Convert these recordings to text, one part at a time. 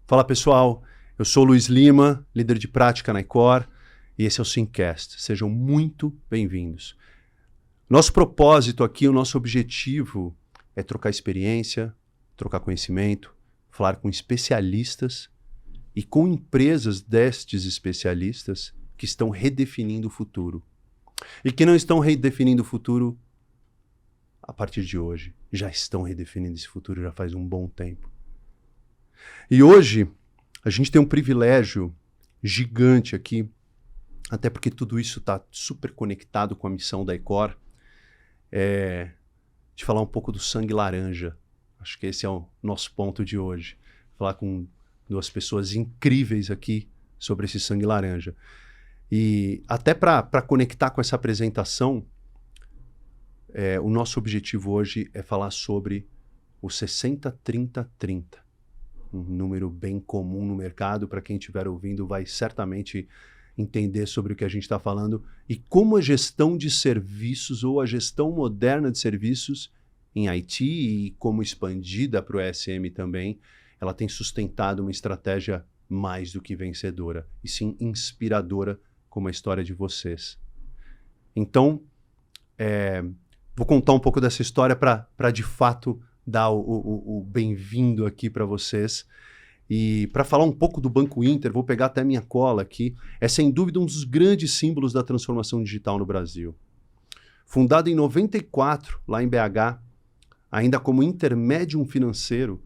Fala pessoal, eu sou o Luiz Lima, líder de prática na Icor, e esse é o Simcast. Sejam muito bem-vindos. Nosso propósito aqui, o nosso objetivo é trocar experiência, trocar conhecimento, falar com especialistas e com empresas destes especialistas que estão redefinindo o futuro. E que não estão redefinindo o futuro a partir de hoje. Já estão redefinindo esse futuro já faz um bom tempo. E hoje a gente tem um privilégio gigante aqui, até porque tudo isso está super conectado com a missão da Icor, de falar um pouco do sangue laranja. Acho que esse é o nosso ponto de hoje. Falar com duas pessoas incríveis aqui sobre esse sangue laranja. E até para conectar com essa apresentação, o nosso objetivo hoje é falar sobre o 60-30-30. Um número bem comum no mercado, para quem estiver ouvindo vai certamente entender sobre o que a gente está falando e como a gestão de serviços ou a gestão moderna de serviços em IT e como expandida para o ESM também, ela tem sustentado uma estratégia mais do que vencedora e sim inspiradora como a história de vocês. Então, vou contar um pouco dessa história para de fato dar o bem-vindo aqui para vocês. E para falar um pouco do Banco Inter, vou pegar até minha cola aqui, é sem dúvida um dos grandes símbolos da transformação digital no Brasil. Fundado em 94, lá em BH, ainda como intermédium financeiro,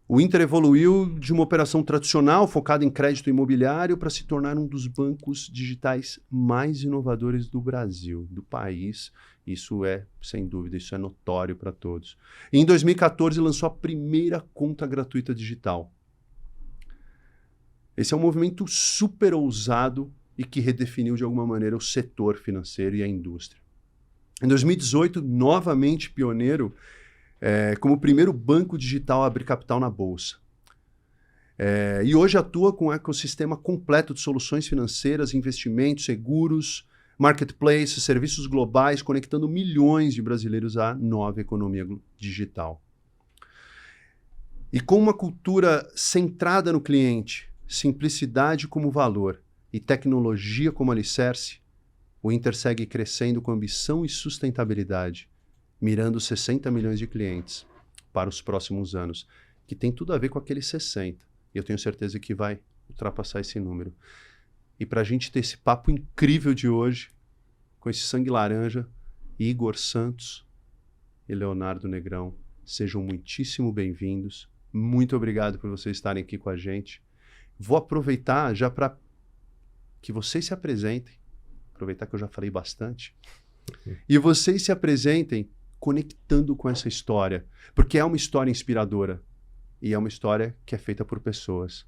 o Inter evoluiu de uma operação tradicional focada em crédito imobiliário para se tornar um dos bancos digitais mais inovadores do Brasil, do país. Isso é, sem dúvida, isso é notório para todos. E em 2014 lançou a primeira conta gratuita digital. Esse é um movimento super ousado e que redefiniu de alguma maneira o setor financeiro e a indústria. Em 2018, novamente pioneiro, como o primeiro banco digital a abrir capital na Bolsa. E hoje atua com um ecossistema completo de soluções financeiras, investimentos, seguros, marketplace, serviços globais, conectando milhões de brasileiros à nova economia digital. E com uma cultura centrada no cliente, simplicidade como valor e tecnologia como alicerce, o Inter segue crescendo com ambição e sustentabilidade, mirando 60 milhões de clientes para os próximos anos, que tem tudo a ver com aqueles 60. E eu tenho certeza que vai ultrapassar esse número. E para a gente ter esse papo incrível de hoje, com esse sangue laranja, Igor Santos e Leonardo Negrão, sejam muitíssimo bem-vindos. Muito obrigado por vocês estarem aqui com a gente. Vou aproveitar já para que vocês se apresentem, aproveitar que eu já falei bastante, e vocês se apresentem conectando com essa história, porque é uma história inspiradora e é uma história que é feita por pessoas.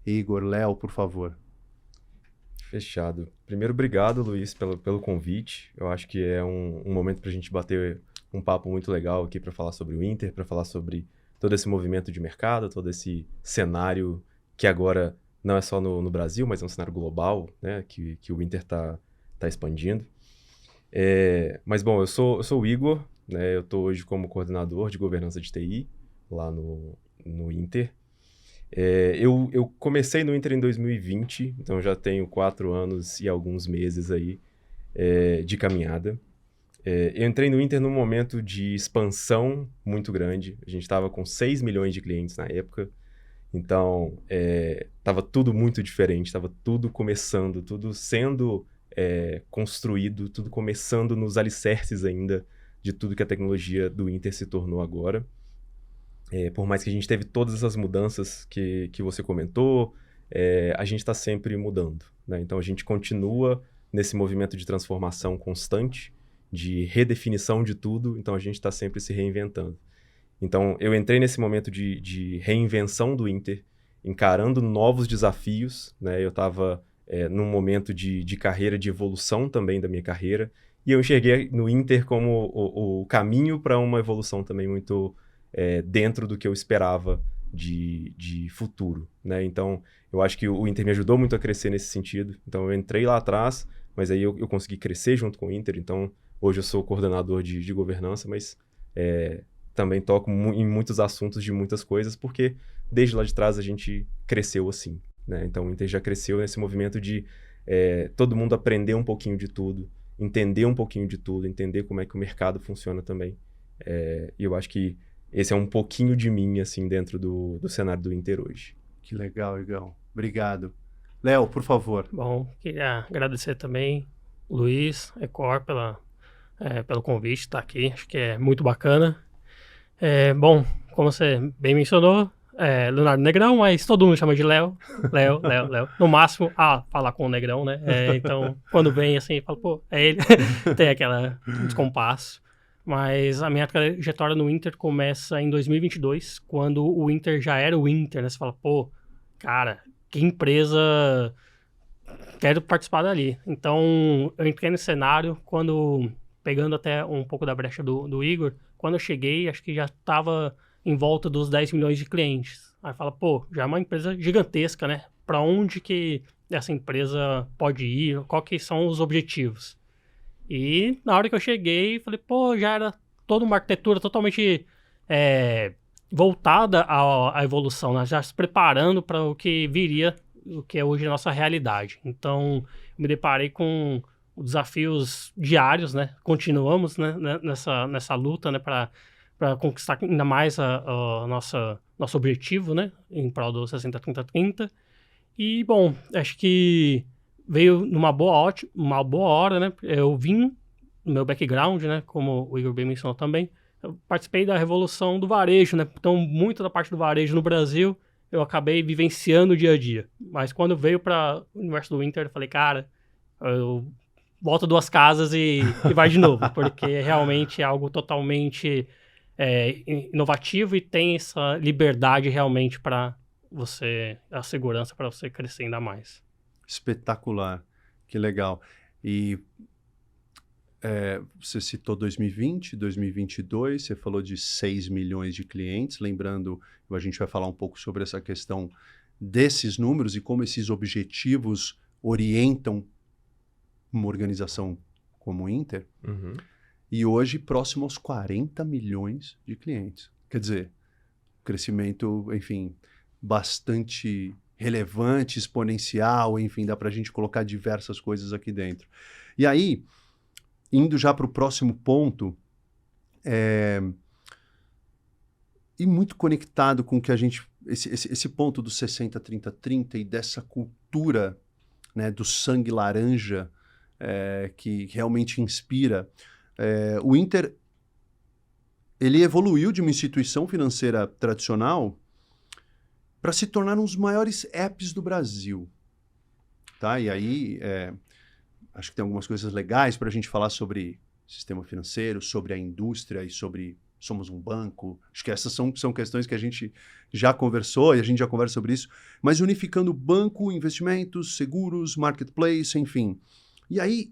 Igor, Léo, por favor. Fechado. Primeiro, obrigado, Luiz, pelo convite. Eu acho que é um momento para a gente bater um papo muito legal aqui para falar sobre o Inter, para falar sobre todo esse movimento de mercado, todo esse cenário que agora não é só no Brasil, mas é um cenário global, né, que o Inter tá expandindo. Mas, bom, eu sou o Igor, né, eu estou hoje como coordenador de governança de TI lá no Inter. Eu comecei no Inter em 2020, então já tenho 4 anos e alguns meses aí de caminhada. Eu entrei no Inter num momento de expansão muito grande. A gente estava com 6 milhões de clientes na época, então estava tudo muito diferente, estava tudo começando, tudo sendo construído, tudo começando nos alicerces ainda de tudo que a tecnologia do Inter se tornou agora. Por mais que a gente teve todas essas mudanças que você comentou, a gente está sempre mudando, né? Então a gente continua nesse movimento de transformação constante, de redefinição de tudo, então a gente está sempre se reinventando. Então eu entrei nesse momento de reinvenção do Inter, encarando novos desafios, né? Eu estava num momento de carreira, de evolução também da minha carreira, e eu enxerguei no Inter como o caminho para uma evolução também muito dentro do que eu esperava de futuro, né? Então, eu acho que o Inter me ajudou muito a crescer nesse sentido. Então, eu entrei lá atrás, mas aí eu consegui crescer junto com o Inter. Então, hoje eu sou coordenador de governança, mas também toco em muitos assuntos de muitas coisas, porque desde lá de trás a gente cresceu assim, né? Então, o Inter já cresceu nesse movimento de todo mundo aprender um pouquinho de tudo, entender um pouquinho de tudo, entender como é que o mercado funciona também. E eu acho que esse é um pouquinho de mim, assim, dentro do cenário do Inter hoje. Que legal, Igão. Obrigado. Léo, por favor. Bom, queria agradecer também o Luiz, Ecor, pelo convite, estar aqui. Acho que é muito bacana. Bom, como você bem mencionou, Leonardo Negrão, mas todo mundo chama de Léo. Léo. No máximo, falar com o Negrão, né? Então, quando vem assim, fala, pô, é ele. Tem aquela descompasso. Mas a minha trajetória no Inter começa em 2022, quando o Inter já era o Inter, né? Você fala, pô, cara, que empresa, quero participar dali. Então, eu entrei nesse cenário pegando até um pouco da brecha do Igor, quando eu cheguei, acho que já estava em volta dos 10 milhões de clientes. Aí fala, pô, já é uma empresa gigantesca, né? Para onde que essa empresa pode ir? Qual que são os objetivos? E na hora que eu cheguei, falei, pô, já era toda uma arquitetura totalmente voltada à evolução, né? Já se preparando para o que viria, o que é hoje a nossa realidade. Então, eu me deparei com desafios diários, né? Continuamos, né, nessa luta, né, para conquistar ainda mais nosso objetivo, né, em prol do 60-30-30. E, bom, acho que veio numa boa hora, né? Eu vim no meu background, né, como o Igor bem mencionou também, eu participei da revolução do varejo, né? Então, muito da parte do varejo no Brasil, eu acabei vivenciando o dia a dia. Mas quando veio para o universo do Inter, eu falei, cara, eu volta 2 casas e vai de novo, porque realmente é algo totalmente inovativo e tem essa liberdade realmente para você, a segurança para você crescer ainda mais. Espetacular, que legal. E você citou 2020, 2022, você falou de 6 milhões de clientes, lembrando, a gente vai falar um pouco sobre essa questão desses números e como esses objetivos orientam uma organização como o Inter. Uhum. E hoje próximo aos 40 milhões de clientes. Quer dizer, crescimento, enfim, bastante relevante, exponencial, enfim, dá para a gente colocar diversas coisas aqui dentro. E aí, indo já para o próximo ponto, e muito conectado com o que a gente, esse ponto do 60-30-30 e dessa cultura, né, do sangue laranja, que realmente inspira. O Inter, ele evoluiu de uma instituição financeira tradicional para se tornar um dos maiores apps do Brasil. Tá? E aí, acho que tem algumas coisas legais para a gente falar sobre sistema financeiro, sobre a indústria e sobre somos um banco. Acho que essas são questões que a gente já conversou e a gente já conversa sobre isso, mas unificando banco, investimentos, seguros, marketplace, enfim. E aí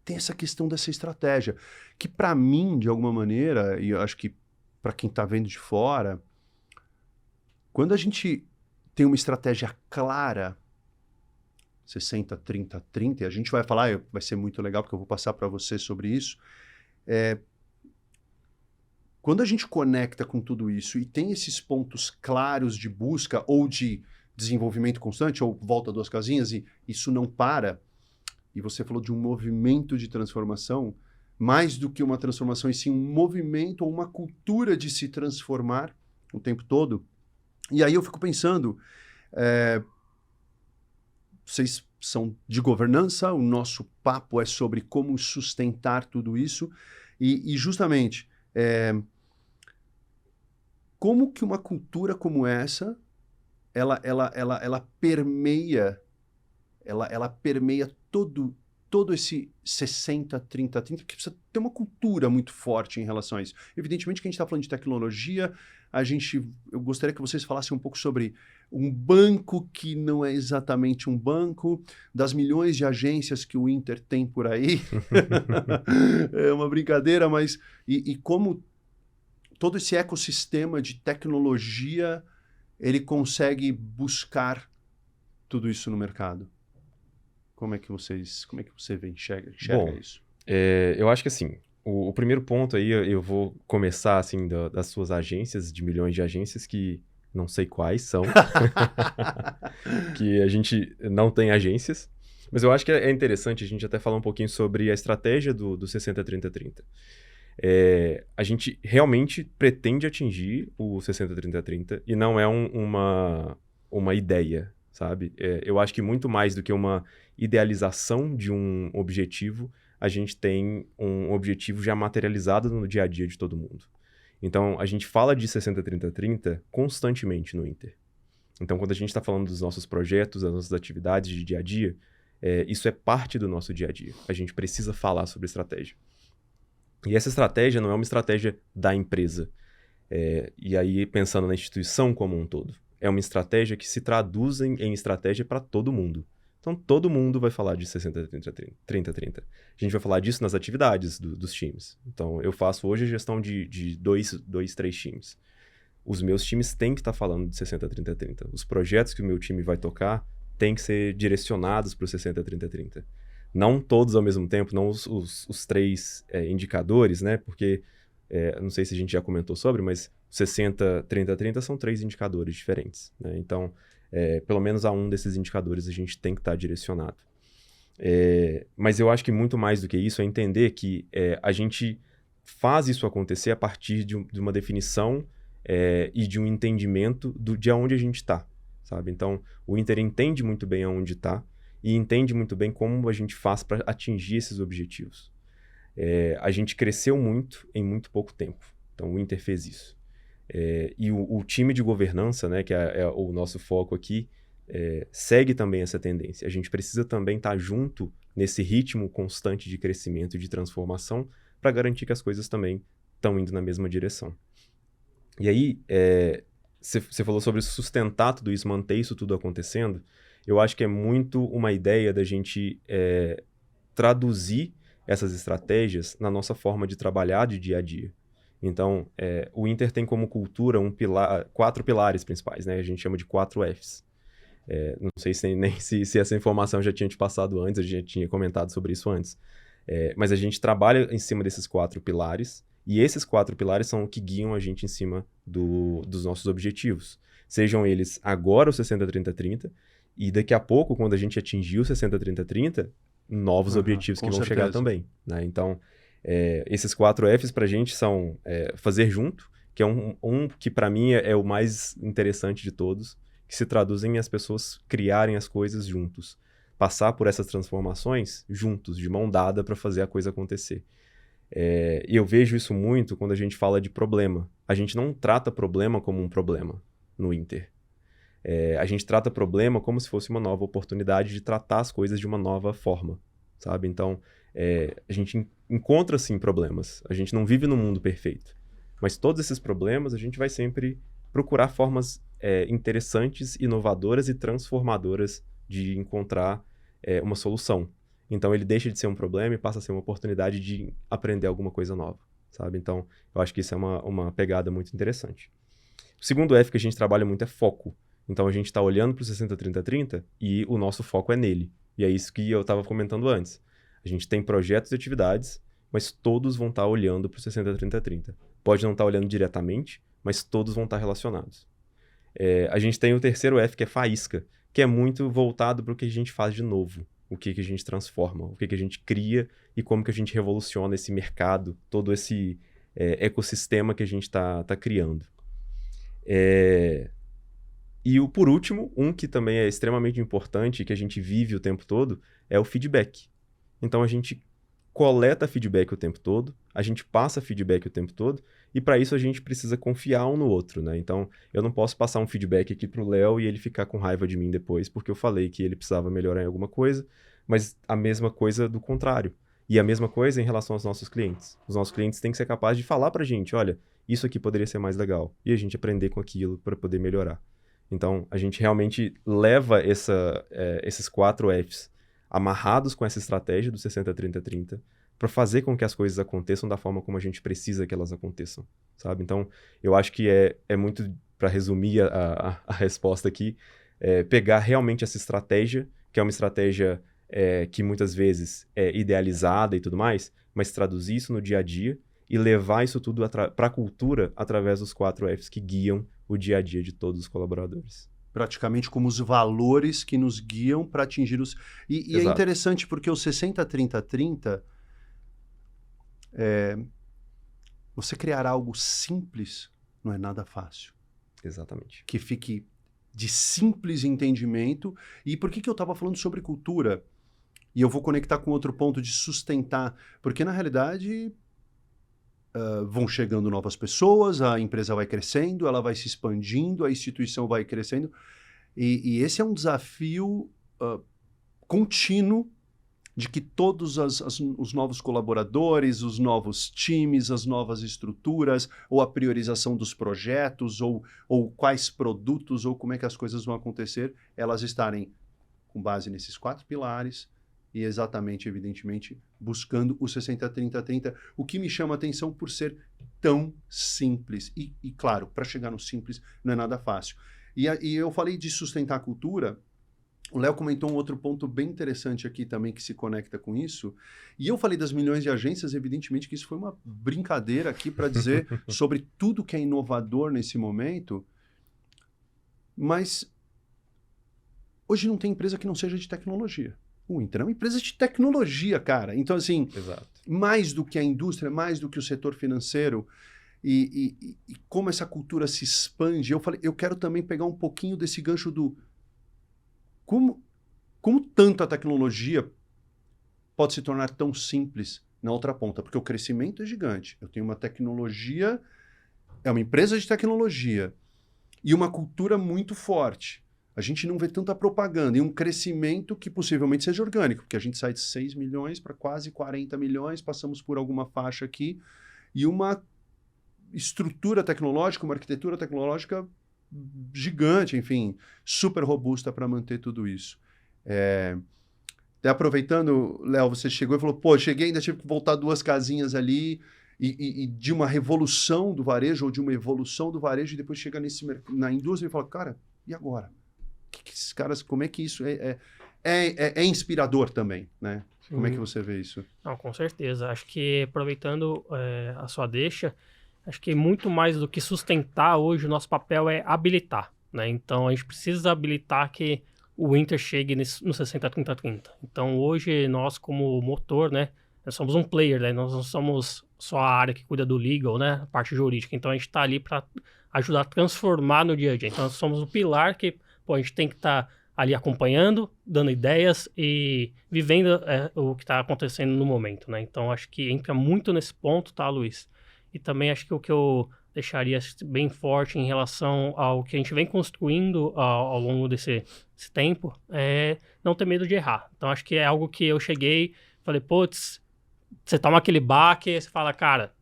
tem essa questão dessa estratégia, que para mim, de alguma maneira, e eu acho que para quem está vendo de fora, quando a gente tem uma estratégia clara, 60-30-30, e a gente vai falar, vai ser muito legal, porque eu vou passar para você sobre isso, quando a gente conecta com tudo isso e tem esses pontos claros de busca ou de desenvolvimento constante, ou volta 2 casinhas e isso não para, e você falou de um movimento de transformação, mais do que uma transformação, e sim um movimento ou uma cultura de se transformar o tempo todo. E aí eu fico pensando, vocês são de governança, o nosso papo é sobre como sustentar tudo isso, e justamente, como que uma cultura como essa, ela permeia todo esse 60-30-30, porque precisa ter uma cultura muito forte em relação a isso. Evidentemente que a gente está falando de tecnologia, eu gostaria que vocês falassem um pouco sobre um banco que não é exatamente um banco, das milhões de agências que o Inter tem por aí. É uma brincadeira, mas e como todo esse ecossistema de tecnologia, ele consegue buscar tudo isso no mercado. Como é que você enxerga Bom, isso? Eu acho que assim, o primeiro ponto aí, eu vou começar assim das suas agências, de milhões de agências, que não sei quais são, que a gente não tem agências. Mas eu acho que é interessante a gente até falar um pouquinho sobre a estratégia do 60-30-30. A gente realmente pretende atingir o 60-30-30 e não é uma ideia, sabe? Eu acho que muito mais do que uma idealização de um objetivo, a gente tem um objetivo já materializado no dia a dia de todo mundo. Então, a gente fala de 60-30-30 constantemente no Inter. Então, quando a gente está falando dos nossos projetos, das nossas atividades de dia a dia, isso é parte do nosso dia a dia. A gente precisa falar sobre estratégia. E essa estratégia não é uma estratégia da empresa. E aí, pensando na instituição como um todo. É uma estratégia que se traduz em estratégia para todo mundo. Então, todo mundo vai falar de 60-30-30. A gente vai falar disso nas atividades dos times. Então, eu faço hoje a gestão de 3 times. Os meus times têm que estar falando de 60-30-30. Os projetos que o meu time vai tocar têm que ser direcionados para o 60-30-30. Não todos ao mesmo tempo, não os 3 indicadores, né? Porque, não sei se a gente já comentou sobre, mas 60-30-30 são 3 indicadores diferentes, né? Então, pelo menos a um desses indicadores a gente tem que estar direcionado. Mas eu acho que muito mais do que isso é entender que a gente faz isso acontecer a partir de uma definição e de um entendimento de onde a gente está, sabe? Então, o Inter entende muito bem aonde está e entende muito bem como a gente faz para atingir esses objetivos. A gente cresceu muito em muito pouco tempo. Então, o Inter fez isso. E o time de governança, né, que é o nosso foco aqui, segue também essa tendência. A gente precisa também estar junto nesse ritmo constante de crescimento e de transformação para garantir que as coisas também estão indo na mesma direção. E aí, você falou sobre sustentar tudo isso, manter isso tudo acontecendo. Eu acho que é muito uma ideia da gente traduzir essas estratégias na nossa forma de trabalhar de dia a dia. Então, o Inter tem como cultura 4 pilares principais, né? A gente chama de 4 Fs. Não sei se essa informação já tinha te passado antes, a gente tinha comentado sobre isso antes. Mas a gente trabalha em cima desses 4 pilares, e esses 4 pilares são o que guiam a gente em cima dos nossos objetivos. Sejam eles agora o 60-30-30, e daqui a pouco, quando a gente atingir o 60-30-30, novos objetivos que vão chegar também, né? Então, esses 4 Fs pra gente são fazer junto, que é um que para mim é o mais interessante de todos, que se traduzem em as pessoas criarem as coisas juntos. Passar por essas transformações juntos, de mão dada, para fazer a coisa acontecer. E eu vejo isso muito quando a gente fala de problema. A gente não trata problema como um problema no Inter. A gente trata problema como se fosse uma nova oportunidade de tratar as coisas de uma nova forma, sabe? Então, a gente encontra, sim, problemas. A gente não vive num mundo perfeito. Mas todos esses problemas, a gente vai sempre procurar formas interessantes, inovadoras e transformadoras de encontrar uma solução. Então, ele deixa de ser um problema e passa a ser uma oportunidade de aprender alguma coisa nova, sabe? Então, eu acho que isso é uma pegada muito interessante. O segundo F que a gente trabalha muito é foco. Então, a gente está olhando para o 60-30-30 e o nosso foco é nele. E é isso que eu estava comentando antes. A gente tem projetos e atividades, mas todos vão estar olhando para o 60-30-30. Pode não estar olhando diretamente, mas todos vão estar relacionados. A gente tem o terceiro F, que é faísca, que é muito voltado para o que a gente faz de novo, o que a gente transforma, o que a gente cria e como que a gente revoluciona esse mercado, todo esse ecossistema que a gente está criando. E por último, um que também é extremamente importante e que a gente vive o tempo todo, é o feedback. Então, a gente coleta feedback o tempo todo, a gente passa feedback o tempo todo, e para isso a gente precisa confiar um no outro, né? Então, eu não posso passar um feedback aqui pro Léo e ele ficar com raiva de mim depois, porque eu falei que ele precisava melhorar em alguma coisa, mas a mesma coisa do contrário. E a mesma coisa em relação aos nossos clientes. Os nossos clientes têm que ser capazes de falar pra gente, olha, isso aqui poderia ser mais legal, e a gente aprender com aquilo para poder melhorar. Então, a gente realmente leva esses 4 Fs amarrados com essa estratégia do 60-30-30 para fazer com que as coisas aconteçam da forma como a gente precisa que elas aconteçam, sabe? Então, eu acho que é muito, para resumir a resposta aqui, pegar realmente essa estratégia, que é uma estratégia que muitas vezes é idealizada e tudo mais, mas traduzir isso no dia a dia e levar isso tudo para a cultura através dos 4 Fs que guiam o dia a dia de todos os colaboradores. Praticamente como os valores que nos guiam para atingir os... E é Exato. interessante porque o 60-30-30, você criar algo simples não é nada fácil. Exatamente. Que fique de simples entendimento. E por que eu estava falando sobre cultura? E eu vou conectar com outro ponto de sustentar. Porque, na realidade, vão chegando novas pessoas, a empresa vai crescendo, ela vai se expandindo, a instituição vai crescendo. E esse é um desafio contínuo de que todos os novos colaboradores, os novos times, as novas estruturas, ou a priorização dos projetos, ou quais produtos, ou como é que as coisas vão acontecer, elas estarem com base nesses 4 pilares e exatamente, evidentemente, buscando o 60-30-30, o que me chama a atenção por ser tão simples. E claro, para chegar no simples não é nada fácil. E eu falei de sustentar a cultura. O Léo comentou um outro ponto bem interessante aqui também que se conecta com isso. E eu falei das milhões de agências, evidentemente que isso foi uma brincadeira aqui para dizer sobre tudo que é inovador nesse momento. Mas hoje não tem empresa que não seja de tecnologia. O Inter é uma empresa de tecnologia, cara. Então, assim, Exato. mais do que a indústria, mais do que o setor financeiro, e como essa cultura se expande, eu falei, eu quero também pegar um pouquinho desse gancho do como tanto a tecnologia pode se tornar tão simples na outra ponta, porque o crescimento é gigante. Eu tenho uma tecnologia, é uma empresa de tecnologia e uma cultura muito forte. A gente não vê tanta propaganda e um crescimento que possivelmente seja orgânico, porque a gente sai de 6 milhões para quase 40 milhões, passamos por alguma faixa aqui, e uma estrutura tecnológica, uma arquitetura tecnológica gigante, enfim, super robusta para manter tudo isso. Aproveitando, Léo, você chegou e falou, pô, cheguei, ainda tive que voltar 2 casinhas ali, e de uma revolução do varejo, ou de uma evolução do varejo, e depois chega na indústria e fala, cara, e agora? Que esses caras, como é que isso é inspirador também, né? Sim. Como é que você vê isso? Não, com certeza. Acho que aproveitando a sua deixa, acho que muito mais do que sustentar hoje, o nosso papel é habilitar, né? Então, a gente precisa habilitar que o Inter chegue no 60-30-30. Então, hoje, nós como motor, né? Nós somos um player, né? Nós não somos só a área que cuida do legal, né? A parte jurídica. Então, a gente está ali para ajudar a transformar no dia a dia. Então, nós somos o pilar que a gente tem que estar ali acompanhando, dando ideias e vivendo o que está acontecendo no momento, né? Então, acho que entra muito nesse ponto, tá, Luiz? E também acho que o que eu deixaria bem forte em relação ao que a gente vem construindo ao longo desse tempo é não ter medo de errar. Então, acho que é algo que eu cheguei, falei, putz, você toma aquele baque, você fala, cara,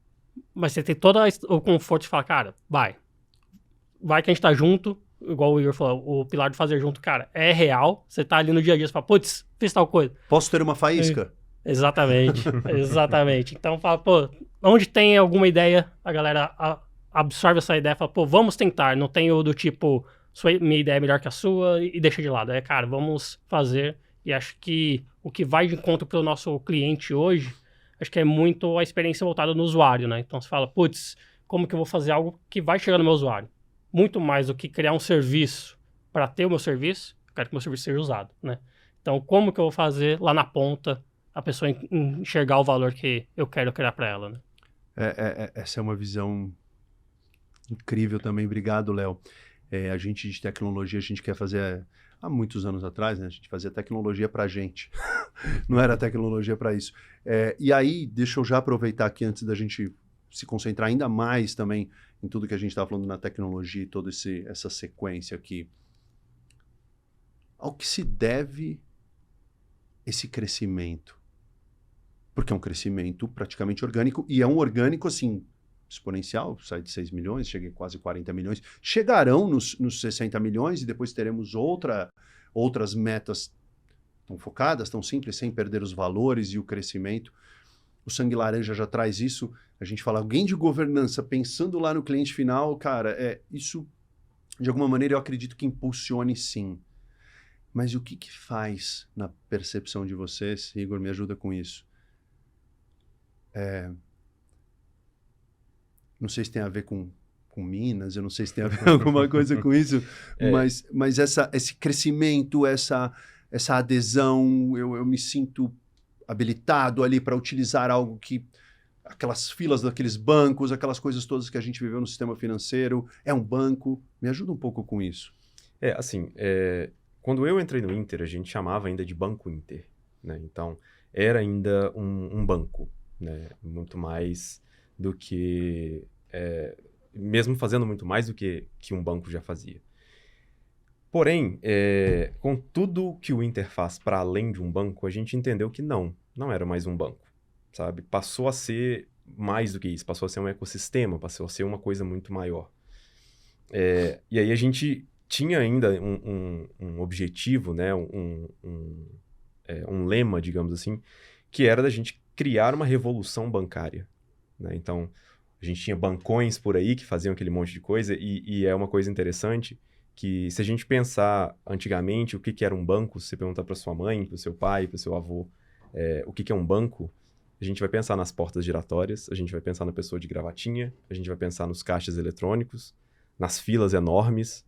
mas você tem todo o conforto de falar, cara, vai que a gente tá junto, igual o Igor falou, o pilar de fazer junto, cara, é real, você tá ali no dia a dia, você fala, putz, fiz tal coisa. Posso ter uma faísca? Exatamente, exatamente. Então fala, pô, onde tem alguma ideia, a galera absorve essa ideia e fala, pô, vamos tentar, não tem o do tipo, minha ideia é melhor que a sua e deixa de lado. Cara, vamos fazer. E acho que o que vai de encontro para o nosso cliente hoje, acho que é muito a experiência voltada no usuário, né? Então você fala, putz, como que eu vou fazer algo que vai chegar no meu usuário? Muito mais do que criar um serviço para ter o meu serviço, eu quero que o meu serviço seja usado, né? Então, como que eu vou fazer lá na ponta a pessoa enxergar o valor que eu quero criar para ela, né? Essa é uma visão incrível também. Obrigado, Léo. A gente de tecnologia, a gente quer fazer... Há muitos anos atrás, né? A gente fazia tecnologia para a gente. Não era tecnologia para isso. E aí, deixa eu já aproveitar aqui, antes da gente se concentrar ainda mais também em tudo que a gente estava falando na tecnologia e toda essa sequência aqui. Ao que se deve esse crescimento? Porque é um crescimento praticamente orgânico, e é um orgânico, assim, exponencial, sai de 6 milhões, chega em quase 40 milhões, chegarão nos 60 milhões, e depois teremos outras metas tão focadas, tão simples, sem perder os valores e o crescimento. O Sangue Laranja já traz isso. A gente fala, alguém de governança pensando lá no cliente final, cara, isso, de alguma maneira, eu acredito que impulsione sim. Mas o que faz na percepção de vocês? Igor, me ajuda com isso. Não sei se tem a ver com com Minas, eu não sei se tem a ver alguma coisa com isso, mas esse crescimento, essa adesão, eu me sinto habilitado ali para utilizar algo que... Aquelas filas daqueles bancos, aquelas coisas todas que a gente viveu no sistema financeiro, é um banco. Me ajuda um pouco com isso. Quando eu entrei no Inter, a gente chamava ainda de Banco Inter, né? Então, era ainda um banco, né? Muito mais do que... mesmo fazendo muito mais do que um banco já fazia. Porém, com tudo que o Inter faz para além de um banco, a gente entendeu que não era mais um banco, sabe? Passou a ser mais do que isso, passou a ser um ecossistema, passou a ser uma coisa muito maior. E aí a gente tinha ainda um objetivo, né? Um lema, digamos assim, que era da gente criar uma revolução bancária, né? Então, a gente tinha bancões por aí que faziam aquele monte de coisa, e é uma coisa interessante que, se a gente pensar antigamente o que era um banco, se você perguntar para sua mãe, para o seu pai, para o seu avô, o que é um banco, a gente vai pensar nas portas giratórias, a gente vai pensar na pessoa de gravatinha, a gente vai pensar nos caixas eletrônicos, nas filas enormes.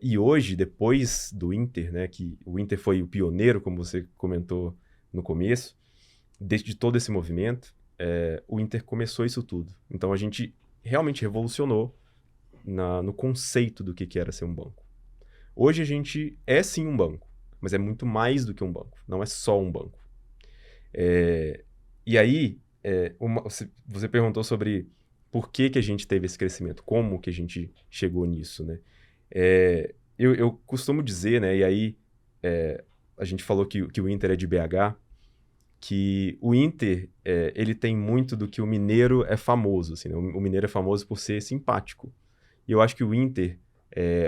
E hoje, depois do Inter, né, que o Inter foi o pioneiro, como você comentou no começo, de todo esse movimento, o Inter começou isso tudo. Então, a gente realmente revolucionou no conceito do que era ser um banco. Hoje, a gente é sim um banco, mas é muito mais do que um banco, não é só um banco. E aí, você perguntou sobre por que a gente teve esse crescimento, como que a gente chegou nisso, né? Eu costumo dizer, né, e aí a gente falou que o Inter é de BH, que o Inter, ele tem muito do que o mineiro é famoso, assim, né? O mineiro é famoso por ser simpático. E eu acho que o Inter,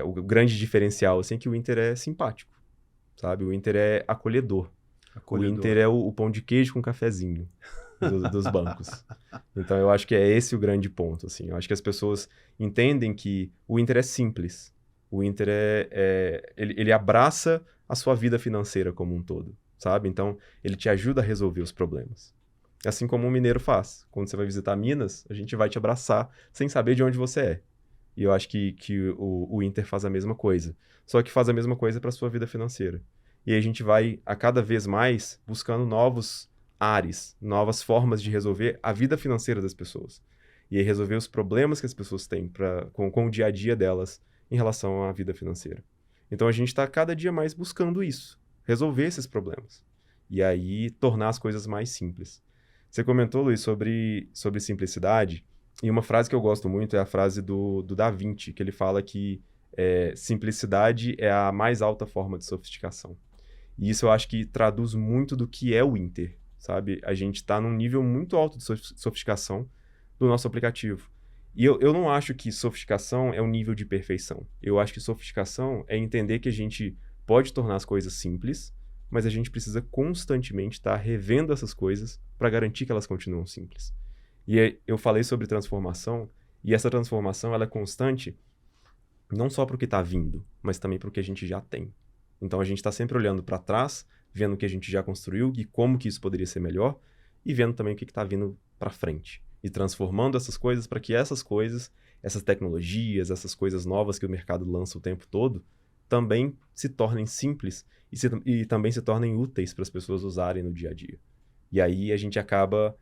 o grande diferencial, assim, é que o Inter é simpático, sabe? O Inter é acolhedor. O Inter é o pão de queijo com cafezinho dos bancos. Então, eu acho que é esse o grande ponto, assim. Eu acho que as pessoas entendem que o Inter é simples. O Inter ele abraça a sua vida financeira como um todo, sabe? Então, ele te ajuda a resolver os problemas. Assim como um mineiro faz. Quando você vai visitar Minas, a gente vai te abraçar sem saber de onde você é. E eu acho que o Inter faz a mesma coisa. Só que faz a mesma coisa para a sua vida financeira. E aí a gente vai, a cada vez mais, buscando novos ares, novas formas de resolver a vida financeira das pessoas. E aí resolver os problemas que as pessoas têm com o dia a dia delas em relação à vida financeira. Então a gente está cada dia mais buscando isso, resolver esses problemas. E aí tornar as coisas mais simples. Você comentou, Luiz, sobre simplicidade, e uma frase que eu gosto muito é a frase do Da Vinci, que ele fala que simplicidade é a mais alta forma de sofisticação. E isso eu acho que traduz muito do que é o Inter, sabe? A gente está num nível muito alto de sofisticação do nosso aplicativo. E eu não acho que sofisticação é um nível de perfeição. Eu acho que sofisticação é entender que a gente pode tornar as coisas simples, mas a gente precisa constantemente estar revendo essas coisas para garantir que elas continuam simples. E eu falei sobre transformação, e essa transformação ela é constante não só para o que está vindo, mas também para o que a gente já tem. Então, a gente está sempre olhando para trás, vendo o que a gente já construiu e como que isso poderia ser melhor, e vendo também o que está vindo para frente. E transformando essas coisas para que essas coisas, essas tecnologias, essas coisas novas que o mercado lança o tempo todo, também se tornem simples e também se tornem úteis para as pessoas usarem no dia a dia. E aí a gente acaba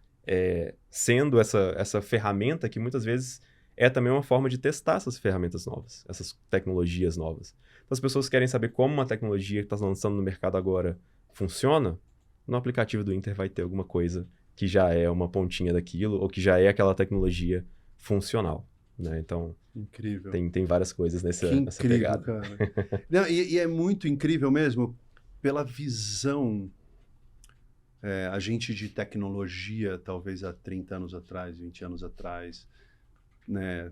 sendo essa ferramenta que muitas vezes é também uma forma de testar essas ferramentas novas, essas tecnologias novas. Então, as pessoas querem saber como uma tecnologia que está lançando no mercado agora funciona. No aplicativo do Inter vai ter alguma coisa que já é uma pontinha daquilo ou que já é aquela tecnologia funcional, né? Então, incrível. Tem várias coisas nessa incrível, pegada. Cara. Não, e é muito incrível mesmo pela visão a gente de tecnologia, talvez há 30 anos atrás, 20 anos atrás, né?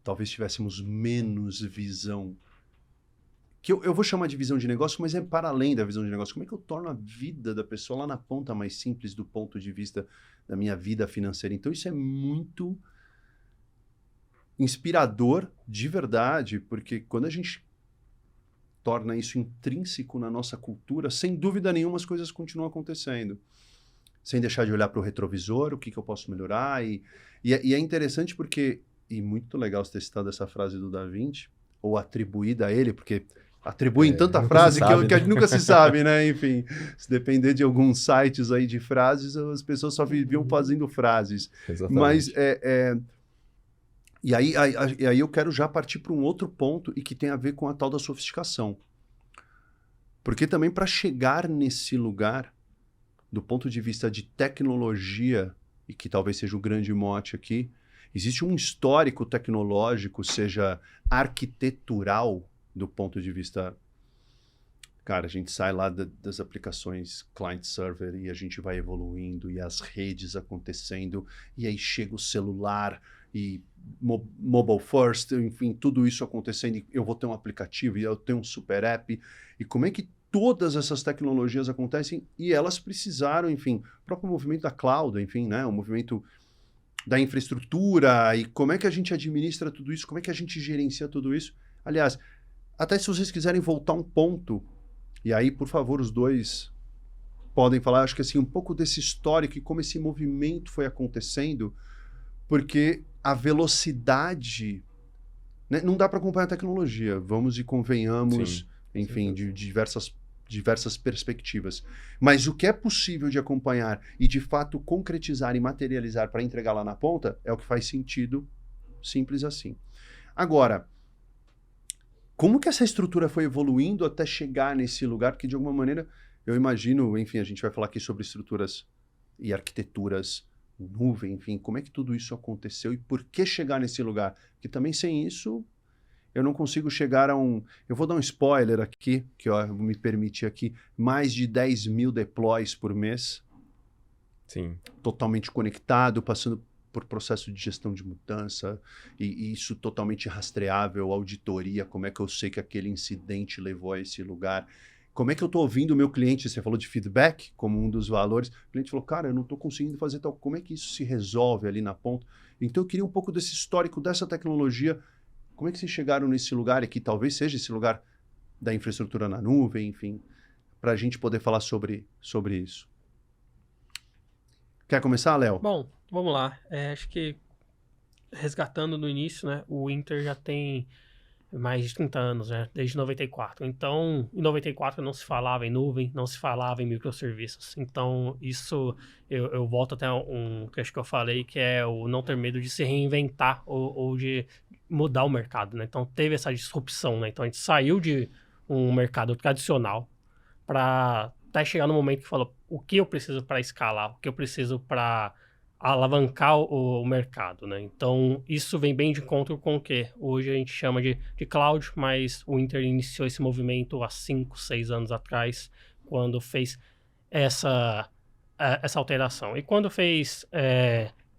Talvez tivéssemos menos visão, que eu vou chamar de visão de negócio, mas é para além da visão de negócio. Como é que eu torno a vida da pessoa lá na ponta mais simples do ponto de vista da minha vida financeira? Então isso é muito inspirador de verdade, porque quando a gente torna isso intrínseco na nossa cultura, sem dúvida nenhuma as coisas continuam acontecendo. Sem deixar de olhar para o retrovisor, o que eu posso melhorar. E é interessante porque E muito legal você ter citado essa frase do Da Vinci, ou atribuída a ele, porque atribuem tanta frase que a gente nunca se sabe, né? Enfim, se depender de alguns sites aí de frases, as pessoas só viviam fazendo frases. Exatamente. Mas, e aí eu quero já partir para um outro ponto e que tem a ver com a tal da sofisticação. Porque também para chegar nesse lugar, do ponto de vista de tecnologia, e que talvez seja o grande mote aqui, existe um histórico tecnológico, seja arquitetural, do ponto de vista... Cara, a gente sai lá das aplicações client-server e a gente vai evoluindo, e as redes acontecendo, e aí chega o celular, e mobile first, enfim, tudo isso acontecendo, e eu vou ter um aplicativo, e eu tenho um super app, e como é que todas essas tecnologias acontecem, e elas precisaram, enfim, o próprio movimento da cloud, enfim, né, o movimento da infraestrutura, e como é que a gente administra tudo isso, como é que a gente gerencia tudo isso. Aliás, até se vocês quiserem voltar um ponto, e aí, por favor, os dois podem falar, acho que assim, um pouco desse histórico e como esse movimento foi acontecendo, porque a velocidade, né, não dá para acompanhar a tecnologia, vamos e convenhamos, Sim, enfim, de diversas perspectivas. Mas o que é possível de acompanhar e, de fato, concretizar e materializar para entregar lá na ponta é o que faz sentido, simples assim. Agora, como que essa estrutura foi evoluindo até chegar nesse lugar? Porque, de alguma maneira, eu imagino, enfim, a gente vai falar aqui sobre estruturas e arquiteturas, nuvem, enfim, como é que tudo isso aconteceu e por que chegar nesse lugar? Porque também sem isso, eu não consigo chegar a um... Eu vou dar um spoiler aqui, que ó, me permite aqui, mais de 10 mil deploys por mês. Sim. Totalmente conectado, passando por processo de gestão de mudança, e isso totalmente rastreável, auditoria, como é que eu sei que aquele incidente levou a esse lugar, como é que eu estou ouvindo o meu cliente, você falou de feedback como um dos valores, o cliente falou, cara, eu não estou conseguindo fazer tal, como é que isso se resolve ali na ponta? Então eu queria um pouco desse histórico dessa tecnologia, como é que vocês chegaram nesse lugar, e que talvez seja esse lugar da infraestrutura na nuvem, enfim, para a gente poder falar sobre isso. Quer começar, Léo? Bom, vamos lá. Acho que resgatando no início, né, o Inter já tem mais de 30 anos, né, desde 94. Então, em 94 não se falava em nuvem, não se falava em microserviços. Então, isso eu volto até um que acho que eu falei, que é o não ter medo de se reinventar ou de mudar o mercado, né? Então, teve essa disrupção, né? Então, a gente saiu de um mercado tradicional para até chegar no momento que falou o que eu preciso para escalar, o que eu preciso para alavancar o mercado, né? Então, isso vem bem de encontro com o que hoje a gente chama de cloud, mas o Inter iniciou esse movimento há 5, 6 anos atrás, quando fez essa alteração. E quando fez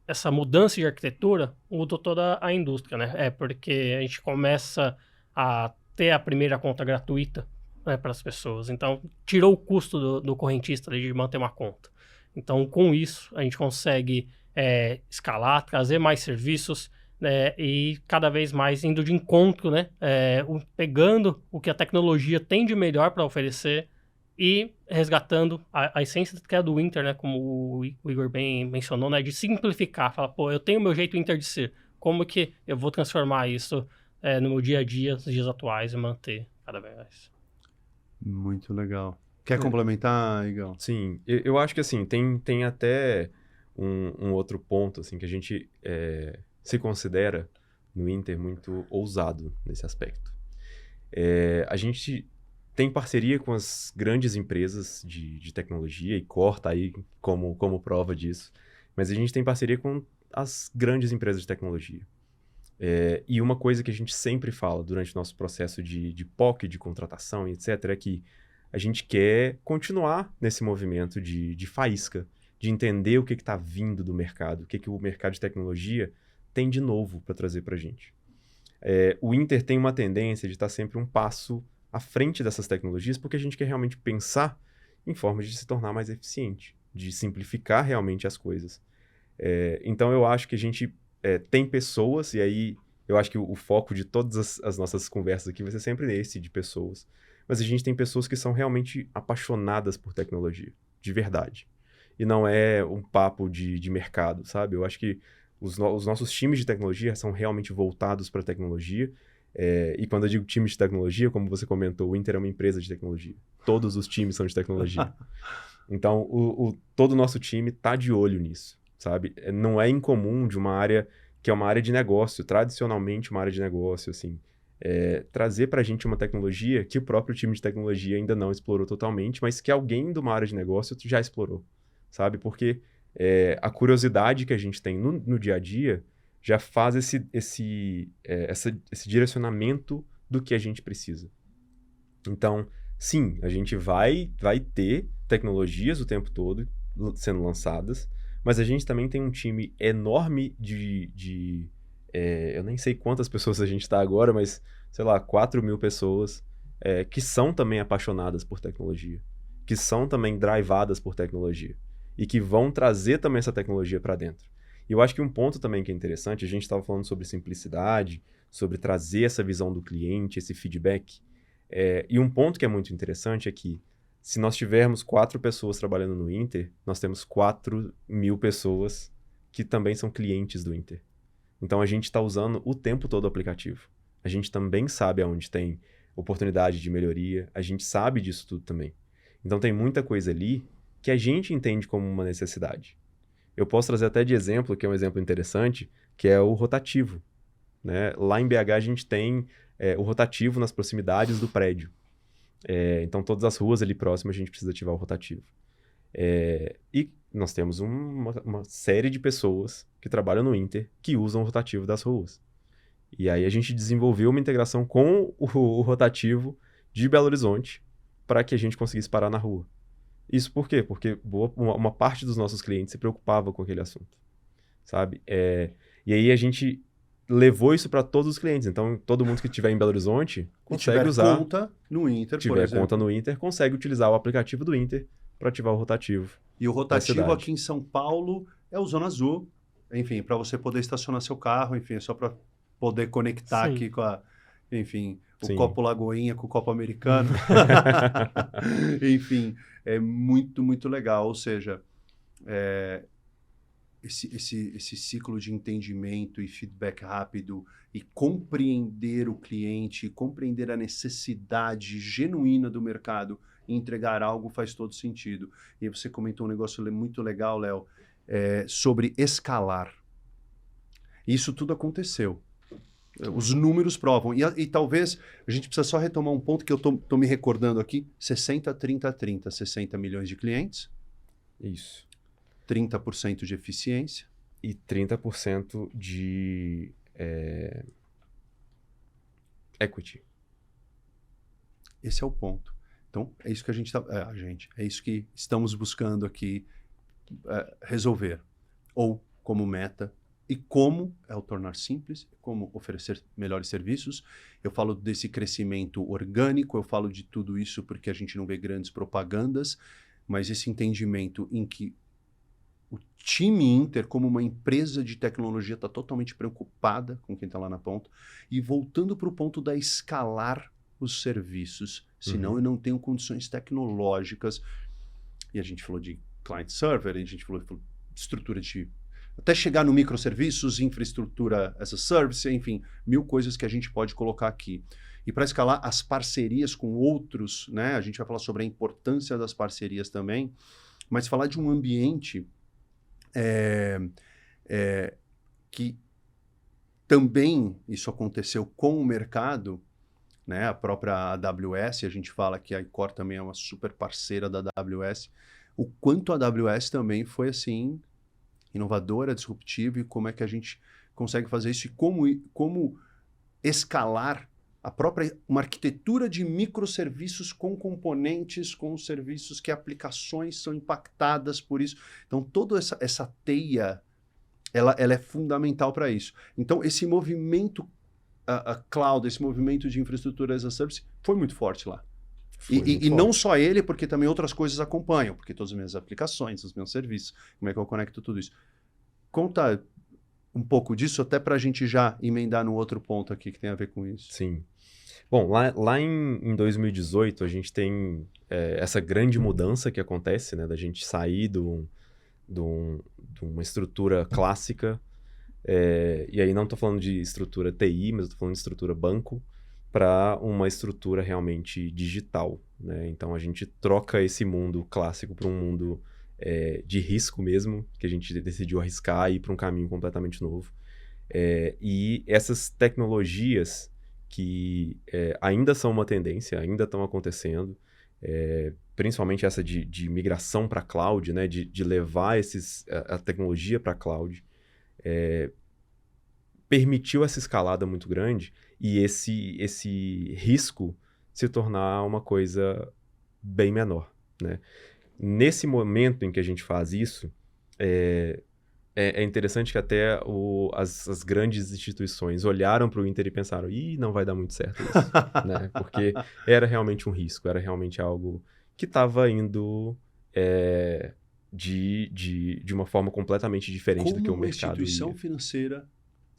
essa mudança de arquitetura, mudou toda a indústria, né? Porque a gente começa a ter a primeira conta gratuita, né, para as pessoas. Então, tirou o custo do correntista de manter uma conta. Então, com isso, a gente consegue escalar, trazer mais serviços, né, e cada vez mais indo de encontro, né, pegando o que a tecnologia tem de melhor para oferecer e resgatando a essência que é do Inter, né, como o Igor bem mencionou, né, de simplificar. Falar, pô, eu tenho o meu jeito Inter de ser. Como que eu vou transformar isso no meu dia a dia, nos dias atuais, e manter cada vez mais? Muito legal. Quer complementar, Igor? Sim, eu acho que assim, tem até um outro ponto assim, que a gente se considera no Inter muito ousado nesse aspecto. A gente tem parceria com as grandes empresas de tecnologia, e Cor tá aí como prova disso, mas a gente tem parceria com as grandes empresas de tecnologia. E uma coisa que a gente sempre fala durante o nosso processo de POC, de contratação, etc., é que a gente quer continuar nesse movimento de faísca, de entender o que está vindo do mercado, o que o mercado de tecnologia tem de novo para trazer para a gente. O Inter tem uma tendência de estar sempre um passo à frente dessas tecnologias, porque a gente quer realmente pensar em formas de se tornar mais eficiente, de simplificar realmente as coisas. Então, eu acho que a gente tem pessoas, e aí eu acho que o foco de todas as nossas conversas aqui vai ser sempre esse, de pessoas. Mas a gente tem pessoas que são realmente apaixonadas por tecnologia, de verdade. E não é um papo de mercado, sabe? Eu acho que Os nossos times de tecnologia são realmente voltados para a tecnologia. E quando eu digo time de tecnologia, como você comentou, o Inter é uma empresa de tecnologia. Todos os times são de tecnologia. Então, todo o nosso time está de olho nisso, sabe? Não é incomum de uma área que é uma área de negócio, tradicionalmente uma área de negócio, assim, trazer para a gente uma tecnologia que o próprio time de tecnologia ainda não explorou totalmente, mas que alguém de uma área de negócio já explorou, sabe? Porque a curiosidade que a gente tem no dia a dia já faz esse direcionamento do que a gente precisa. Então, sim, a gente vai ter tecnologias o tempo todo sendo lançadas, mas a gente também tem um time enorme eu nem sei quantas pessoas a gente está agora, mas, sei lá, 4.000 pessoas que são também apaixonadas por tecnologia, que são também drivadas por tecnologia e que vão trazer também essa tecnologia para dentro. E eu acho que um ponto também que é interessante, a gente estava falando sobre simplicidade, sobre trazer essa visão do cliente, esse feedback. E um ponto que é muito interessante é que se nós tivermos 4 pessoas trabalhando no Inter, nós temos 4.000 pessoas que também são clientes do Inter. Então a gente está usando o tempo todo o aplicativo. A gente também sabe aonde tem oportunidade de melhoria, a gente sabe disso tudo também. Então tem muita coisa ali que a gente entende como uma necessidade. Eu posso trazer até de exemplo, que é um exemplo interessante, que é o rotativo, né? Lá em BH a gente tem o rotativo nas proximidades do prédio. Então todas as ruas ali próximas a gente precisa ativar o rotativo. E nós temos uma série de pessoas que trabalham no Inter que usam o rotativo das ruas. E aí a gente desenvolveu uma integração com o rotativo de Belo Horizonte para que a gente conseguisse parar na rua. Isso por quê? Porque uma parte dos nossos clientes se preocupava com aquele assunto, sabe? E aí a gente levou isso para todos os clientes. Então, todo mundo que estiver em Belo Horizonte consegue usar. Conta no Inter, tiver por exemplo. conta no Inter, consegue utilizar o aplicativo do Inter para ativar o rotativo. E o rotativo aqui em São Paulo é o Zona Azul. Enfim, para você poder estacionar seu carro, enfim, é só para poder conectar Sim. aqui com o Sim. copo Lagoinha com o copo americano. Enfim, é muito, muito legal. Ou seja, esse ciclo de entendimento e feedback rápido e compreender o cliente, compreender a necessidade genuína do mercado e entregar algo faz todo sentido. E aí você comentou um negócio muito legal, Léo, sobre escalar. Isso tudo aconteceu. Os números provam. E talvez a gente precisa só retomar um ponto que eu tô me recordando aqui. 60, 30, 30. 60 milhões de clientes. Isso. 30% de eficiência. E 30% de equity. Esse é o ponto. Então, é isso que é isso que estamos buscando aqui resolver. Ou como meta. E como é o tornar simples, como oferecer melhores serviços. Eu falo desse crescimento orgânico, eu falo de tudo isso porque a gente não vê grandes propagandas, mas esse entendimento em que o time Inter, como uma empresa de tecnologia, está totalmente preocupada com quem está lá na ponta. E voltando para o ponto da escalar os serviços, senão eu não tenho condições tecnológicas. E a gente falou de client-server, a gente falou de estrutura de... Até chegar no microserviços, infraestrutura as a service, enfim, 1000 coisas que a gente pode colocar aqui. E para escalar as parcerias com outros, né? A gente vai falar sobre a importância das parcerias também, mas falar de um ambiente que também isso aconteceu com o mercado, né? A própria AWS, a gente fala que a Icor também é uma super parceira da AWS, o quanto a AWS também foi assim... inovadora, disruptiva, e como é que a gente consegue fazer isso e como escalar uma arquitetura de microserviços com componentes, com serviços que aplicações são impactadas por isso. Então, toda essa teia, ela é fundamental para isso. Então, esse movimento cloud, esse movimento de infraestrutura as a service foi muito forte lá. E não só ele, porque também outras coisas acompanham, porque todas as minhas aplicações, os meus serviços, como é que eu conecto tudo isso. Conta um pouco disso, até para a gente já emendar no outro ponto aqui que tem a ver com isso. Sim. Bom, lá em 2018, a gente tem essa grande mudança que acontece, né? Da gente sair de uma estrutura clássica E aí não estou falando de estrutura TI, mas estou falando de estrutura banco, para uma estrutura realmente digital, né? Então a gente troca esse mundo clássico para um mundo de risco mesmo, que a gente decidiu arriscar e ir para um caminho completamente novo. E essas tecnologias que ainda são uma tendência, ainda estão acontecendo, principalmente essa de migração para cloud, né? De levar a tecnologia para cloud, permitiu essa escalada muito grande e esse risco se tornar uma coisa bem menor, né? Nesse momento em que a gente faz isso, é interessante que até as grandes instituições olharam para o Inter e pensaram, não vai dar muito certo isso, né? Porque era realmente um risco, era realmente algo que estava indo de uma forma completamente diferente do que o mercado ia. Como uma instituição financeira,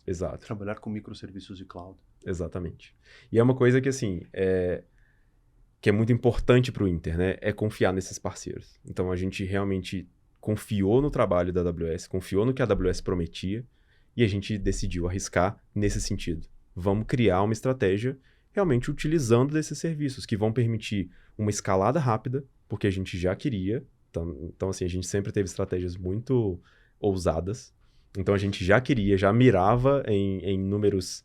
exato, trabalhar com microserviços de cloud. Exatamente. E é uma coisa que, assim, que é muito importante para o Inter, né? É confiar nesses parceiros. Então, a gente realmente confiou no trabalho da AWS, confiou no que a AWS prometia e a gente decidiu arriscar nesse sentido. Vamos criar uma estratégia realmente utilizando desses serviços que vão permitir uma escalada rápida, porque a gente já queria. Então assim, a gente sempre teve estratégias muito ousadas. Então, a gente já queria, já mirava em números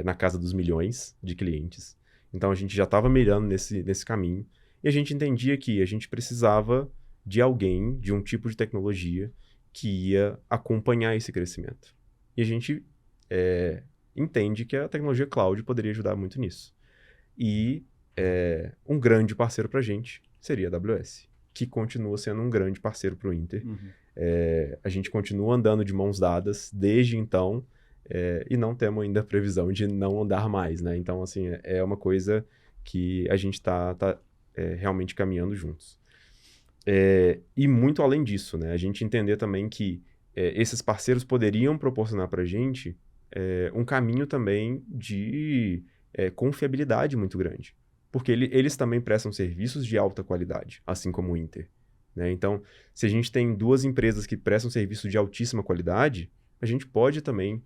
na casa dos milhões de clientes. Então, a gente já estava mirando nesse caminho. E a gente entendia que a gente precisava de alguém, de um tipo de tecnologia que ia acompanhar esse crescimento. E a gente entende que a tecnologia cloud poderia ajudar muito nisso. E um grande parceiro para a gente seria a AWS, que continua sendo um grande parceiro para o Inter. Uhum. A gente continua andando de mãos dadas desde então e não temos ainda a previsão de não andar mais, né? Então, assim, é uma coisa que a gente está realmente caminhando juntos. E muito além disso, né? A gente entender também que esses parceiros poderiam proporcionar para a gente um caminho também de confiabilidade muito grande. Porque eles também prestam serviços de alta qualidade, assim como o Inter. Né? Então, se a gente tem duas empresas que prestam serviço de altíssima qualidade, a gente pode também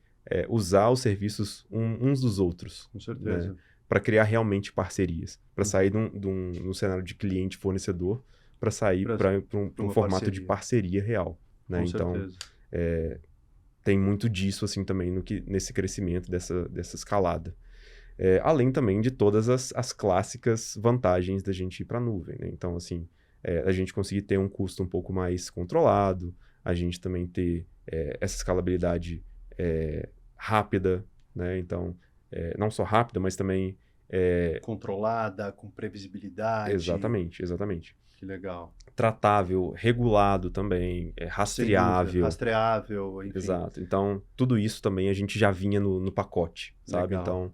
usar os serviços uns dos outros. Com certeza. Né? Para criar realmente parcerias. Para sair de um cenário de cliente-fornecedor, para sair para um formato de parceria real. Né? Com então, certeza. Tem muito disso assim também nesse crescimento dessa escalada. Além também de todas as clássicas vantagens da gente ir para a nuvem. Né? Então, assim, a gente conseguir ter um custo um pouco mais controlado, a gente também ter essa escalabilidade rápida, né? Então, não só rápida, mas também... controlada, com previsibilidade. Exatamente. Que legal. Tratável, regulado também, rastreável. Rastreável, enfim. Exato. Então, tudo isso também a gente já vinha no pacote, sabe? Legal. Então,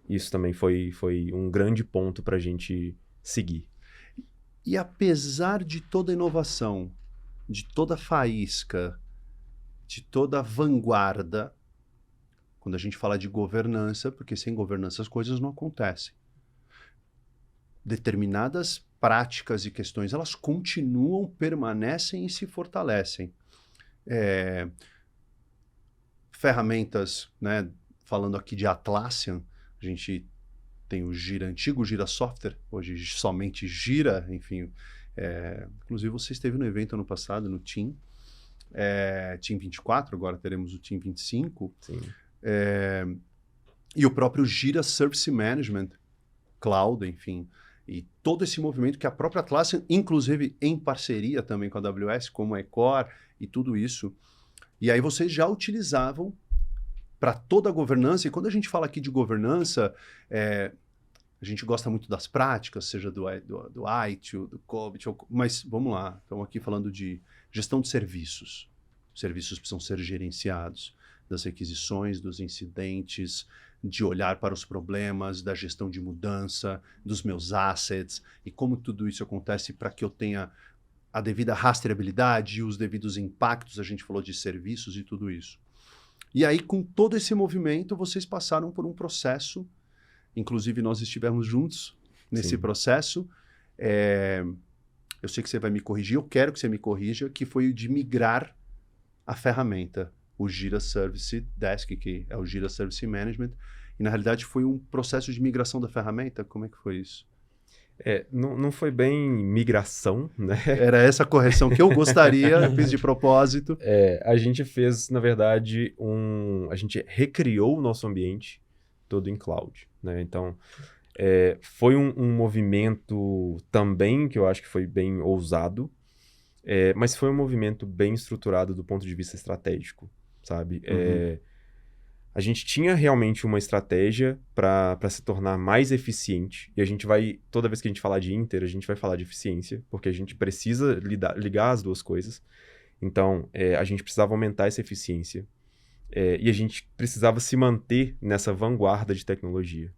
isso também foi um grande ponto para a gente seguir. E apesar de toda a inovação, de toda a faísca, de toda a vanguarda, quando a gente fala de governança, porque sem governança as coisas não acontecem. Determinadas práticas e questões, elas continuam, permanecem e se fortalecem. Ferramentas, né? Falando aqui de Atlassian, a gente tem o Gira, antigo Gira Software, hoje somente Gira, enfim. Inclusive você esteve no evento ano passado, no Team 24, agora teremos o Team 25. Sim. E o próprio Gira Service Management Cloud, enfim. E todo esse movimento que a própria Atlassian, inclusive em parceria também com a AWS, como a Ecor e tudo isso. E aí vocês já utilizavam para toda a governança. E quando a gente fala aqui de governança, a gente gosta muito das práticas, seja do ITIL, do COBIT, mas vamos lá, estamos aqui falando de gestão de serviços. Os serviços precisam ser gerenciados, das requisições, dos incidentes, de olhar para os problemas, da gestão de mudança, dos meus assets, e como tudo isso acontece para que eu tenha a devida rastreabilidade e os devidos impactos. A gente falou de serviços e tudo isso. E aí, com todo esse movimento, vocês passaram por um processo, inclusive nós estivemos juntos nesse processo. Eu sei que você vai me corrigir, eu quero que você me corrija, que foi o de migrar a ferramenta o Jira Service Desk, que é o Jira Service Management, e na realidade foi um processo de migração da ferramenta? Como é que foi isso? Não foi bem migração, né? Era essa correção que eu gostaria, fiz de propósito. A gente fez, na verdade, a gente recriou o nosso ambiente todo em cloud, né? Então, foi um movimento também que eu acho que foi bem ousado, mas foi um movimento bem estruturado do ponto de vista estratégico, sabe? A gente tinha realmente uma estratégia para se tornar mais eficiente. E a gente vai, toda vez que a gente falar de Inter, a gente vai falar de eficiência, porque a gente precisa ligar as duas coisas. Então, a gente precisava aumentar essa eficiência. E a gente precisava se manter nessa vanguarda de tecnologia.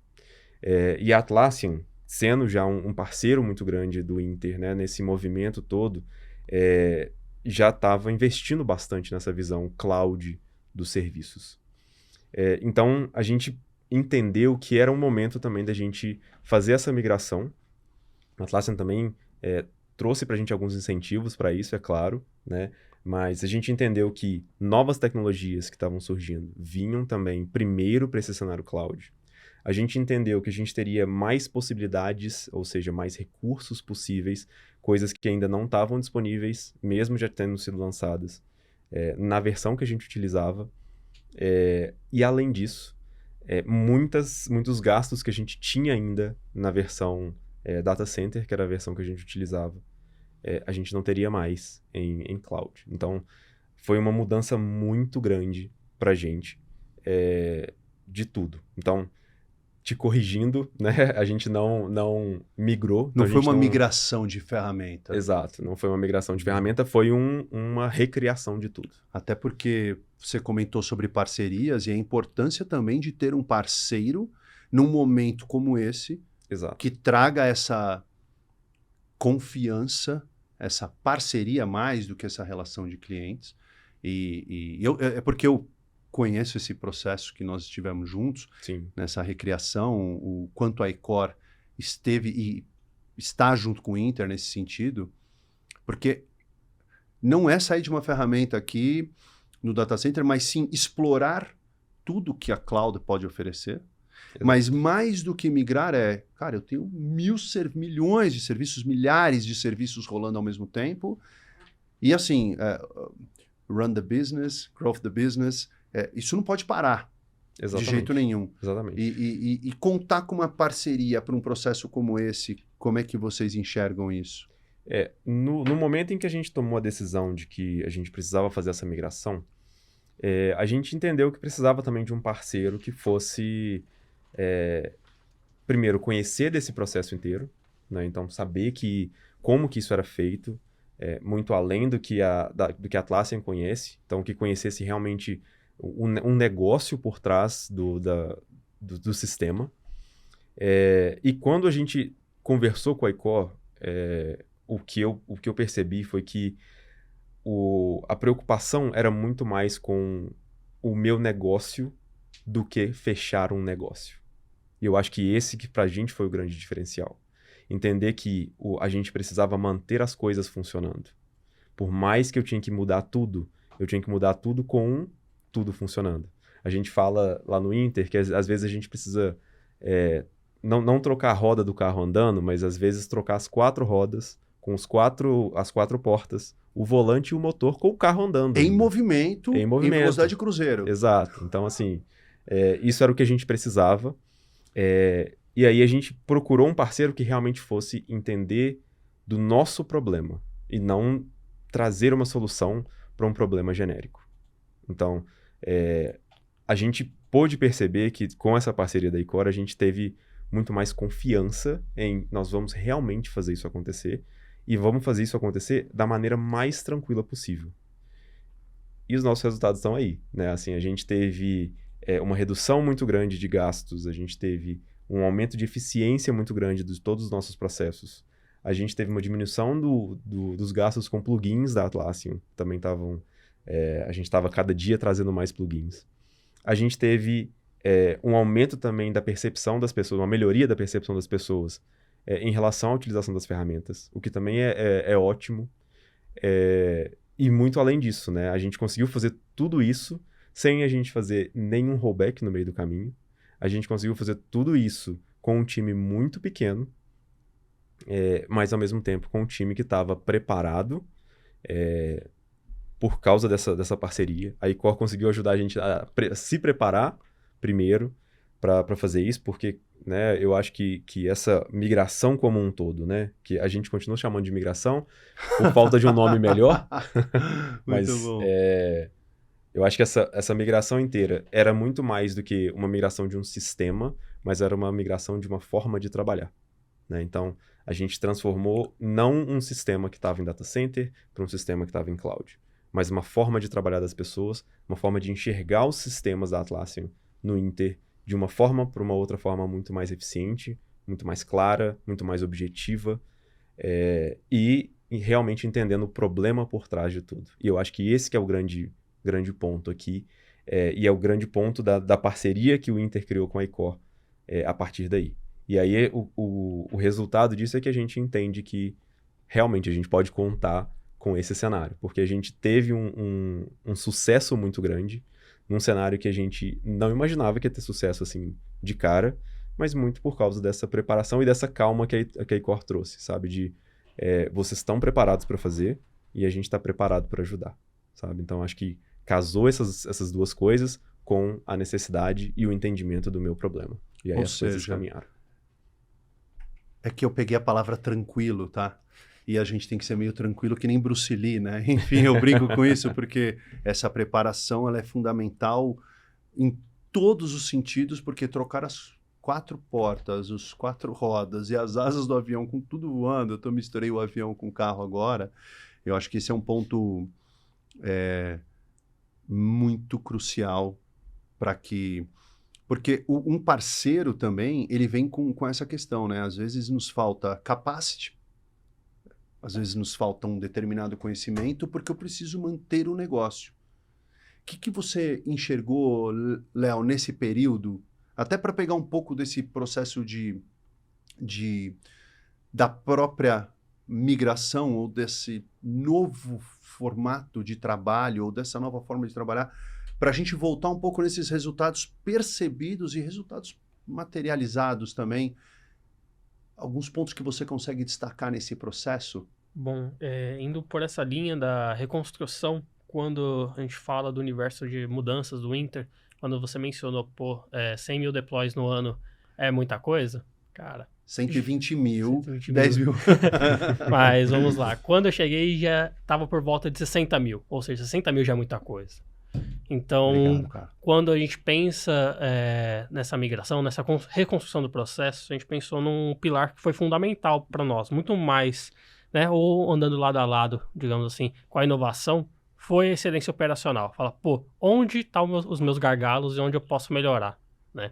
E a Atlassian, sendo já um parceiro muito grande do Inter, né, nesse movimento todo, já estava investindo bastante nessa visão cloud dos serviços. Então, a gente entendeu que era um momento também da gente fazer essa migração. A Atlassian também trouxe para a gente alguns incentivos para isso, é claro, né? Mas a gente entendeu que novas tecnologias que estavam surgindo vinham também primeiro para esse cenário cloud. A gente entendeu que a gente teria mais possibilidades, ou seja, mais recursos possíveis, coisas que ainda não estavam disponíveis, mesmo já tendo sido lançadas, na versão que a gente utilizava. E além disso, muitos gastos que a gente tinha ainda na versão Data Center, que era a versão que a gente utilizava, a gente não teria mais em cloud. Então, foi uma mudança muito grande para a gente, de tudo. Então, te corrigindo, né? A gente não migrou. Não então foi uma migração de ferramenta. Exato, não foi uma migração de ferramenta, foi uma recriação de tudo. Até porque você comentou sobre parcerias e a importância também de ter um parceiro num momento como esse, Exato. Que traga essa confiança, essa parceria mais do que essa relação de clientes. É porque eu conheço esse processo que nós estivemos juntos, Sim. Nessa recriação, o quanto a Icor esteve e está junto com o Inter nesse sentido, porque não é sair de uma ferramenta aqui no data center, mas sim explorar tudo que a cloud pode oferecer. Exato. Mas mais do que migrar cara, eu tenho milhões de serviços, milhares de serviços rolando ao mesmo tempo, e assim, run the business, growth the business, isso não pode parar. Exatamente. De jeito nenhum. Exatamente. E contar com uma parceria para um processo como esse, como é que vocês enxergam isso? No momento em que a gente tomou a decisão de que a gente precisava fazer essa migração, a gente entendeu que precisava também de um parceiro que fosse, primeiro, conhecer desse processo inteiro, né? Então, saber como que isso era feito, muito além do que a Atlassian conhece, então que conhecesse realmente um negócio por trás do sistema. E quando a gente conversou com a Icor, o que eu percebi foi que a preocupação era muito mais com o meu negócio do que fechar um negócio. E eu acho que esse que pra gente foi o grande diferencial. Entender que a gente precisava manter as coisas funcionando. Por mais que eu tinha que mudar tudo, eu tinha que mudar tudo com tudo funcionando. A gente fala lá no Inter que às vezes a gente precisa não trocar a roda do carro andando, mas às vezes trocar as 4 rodas com as 4 portas, o volante e o motor com o carro andando. Em movimento, em velocidade de cruzeiro. Exato. Então, assim, isso era o que a gente precisava. E aí a gente procurou um parceiro que realmente fosse entender do nosso problema e não trazer uma solução para um problema genérico. Então, a gente pôde perceber que com essa parceria da Icor, a gente teve muito mais confiança em nós vamos realmente fazer isso acontecer e vamos fazer isso acontecer da maneira mais tranquila possível. E os nossos resultados estão aí, né? Assim, a gente teve uma redução muito grande de gastos, a gente teve um aumento de eficiência muito grande de todos os nossos processos. A gente teve uma diminuição dos gastos com plugins da Atlassian, também estavam... a gente estava cada dia trazendo mais plugins. A gente teve um aumento também da percepção das pessoas, uma melhoria da percepção das pessoas em relação à utilização das ferramentas, o que também é ótimo. E muito além disso, né? A gente conseguiu fazer tudo isso sem a gente fazer nenhum rollback no meio do caminho. A gente conseguiu fazer tudo isso com um time muito pequeno, mas ao mesmo tempo com um time que estava preparado por causa dessa parceria. A Icor conseguiu ajudar a gente a se preparar primeiro para fazer isso, porque, né, eu acho que essa migração como um todo, né, que a gente continua chamando de migração por falta de um nome melhor, mas Muito bom. eu acho que essa migração inteira era muito mais do que uma migração de um sistema, mas era uma migração de uma forma de trabalhar, né? Então, a gente transformou não um sistema que estava em data center para um sistema que estava em cloud, mas uma forma de trabalhar das pessoas, uma forma de enxergar os sistemas da Atlassian no Inter de uma forma para uma outra forma muito mais eficiente, muito mais clara, muito mais objetiva, e realmente entendendo o problema por trás de tudo. E eu acho que esse que é o grande ponto aqui, e é o grande ponto da parceria que o Inter criou com a Icor a partir daí. E aí o resultado disso é que a gente entende que realmente a gente pode contar com esse cenário, porque a gente teve um sucesso muito grande num cenário que a gente não imaginava que ia ter sucesso assim de cara, mas muito por causa dessa preparação e dessa calma que a Icor trouxe, sabe? Vocês estão preparados para fazer e a gente está preparado para ajudar, sabe? Então acho que casou essas duas coisas com a necessidade e o entendimento do meu problema. E aí as coisas caminharam. É que eu peguei a palavra tranquilo, tá? E a gente tem que ser meio tranquilo que nem Bruce Lee, né? Enfim, eu brinco com isso porque essa preparação ela é fundamental em todos os sentidos, porque trocar as 4 portas, os 4 rodas e as asas do avião com tudo voando, eu misturei o avião com o carro agora, eu acho que esse é um ponto muito crucial para que... Porque um parceiro também, ele vem com essa questão, né? Às vezes nos falta capacity, às vezes nos falta um determinado conhecimento, porque eu preciso manter o negócio. O que você enxergou, Léo, nesse período, até para pegar um pouco desse processo da própria migração, ou desse novo formato de trabalho, ou dessa nova forma de trabalhar, para a gente voltar um pouco nesses resultados percebidos e resultados materializados também. Alguns pontos que você consegue destacar nesse processo? Bom, indo por essa linha da reconstrução, quando a gente fala do universo de mudanças do Inter, quando você mencionou, 100 mil deploys no ano é muita coisa, cara... 120 mil, 10 mil. Mas vamos lá, quando eu cheguei já estava por volta de 60 mil, ou seja, 60 mil já é muita coisa. Então, Obrigado, quando a gente pensa nessa migração, nessa reconstrução do processo, a gente pensou num pilar que foi fundamental para nós, muito mais, né, ou andando lado a lado, digamos assim, com a inovação, foi a excelência operacional. Fala, onde estão os meus gargalos e onde eu posso melhorar, né?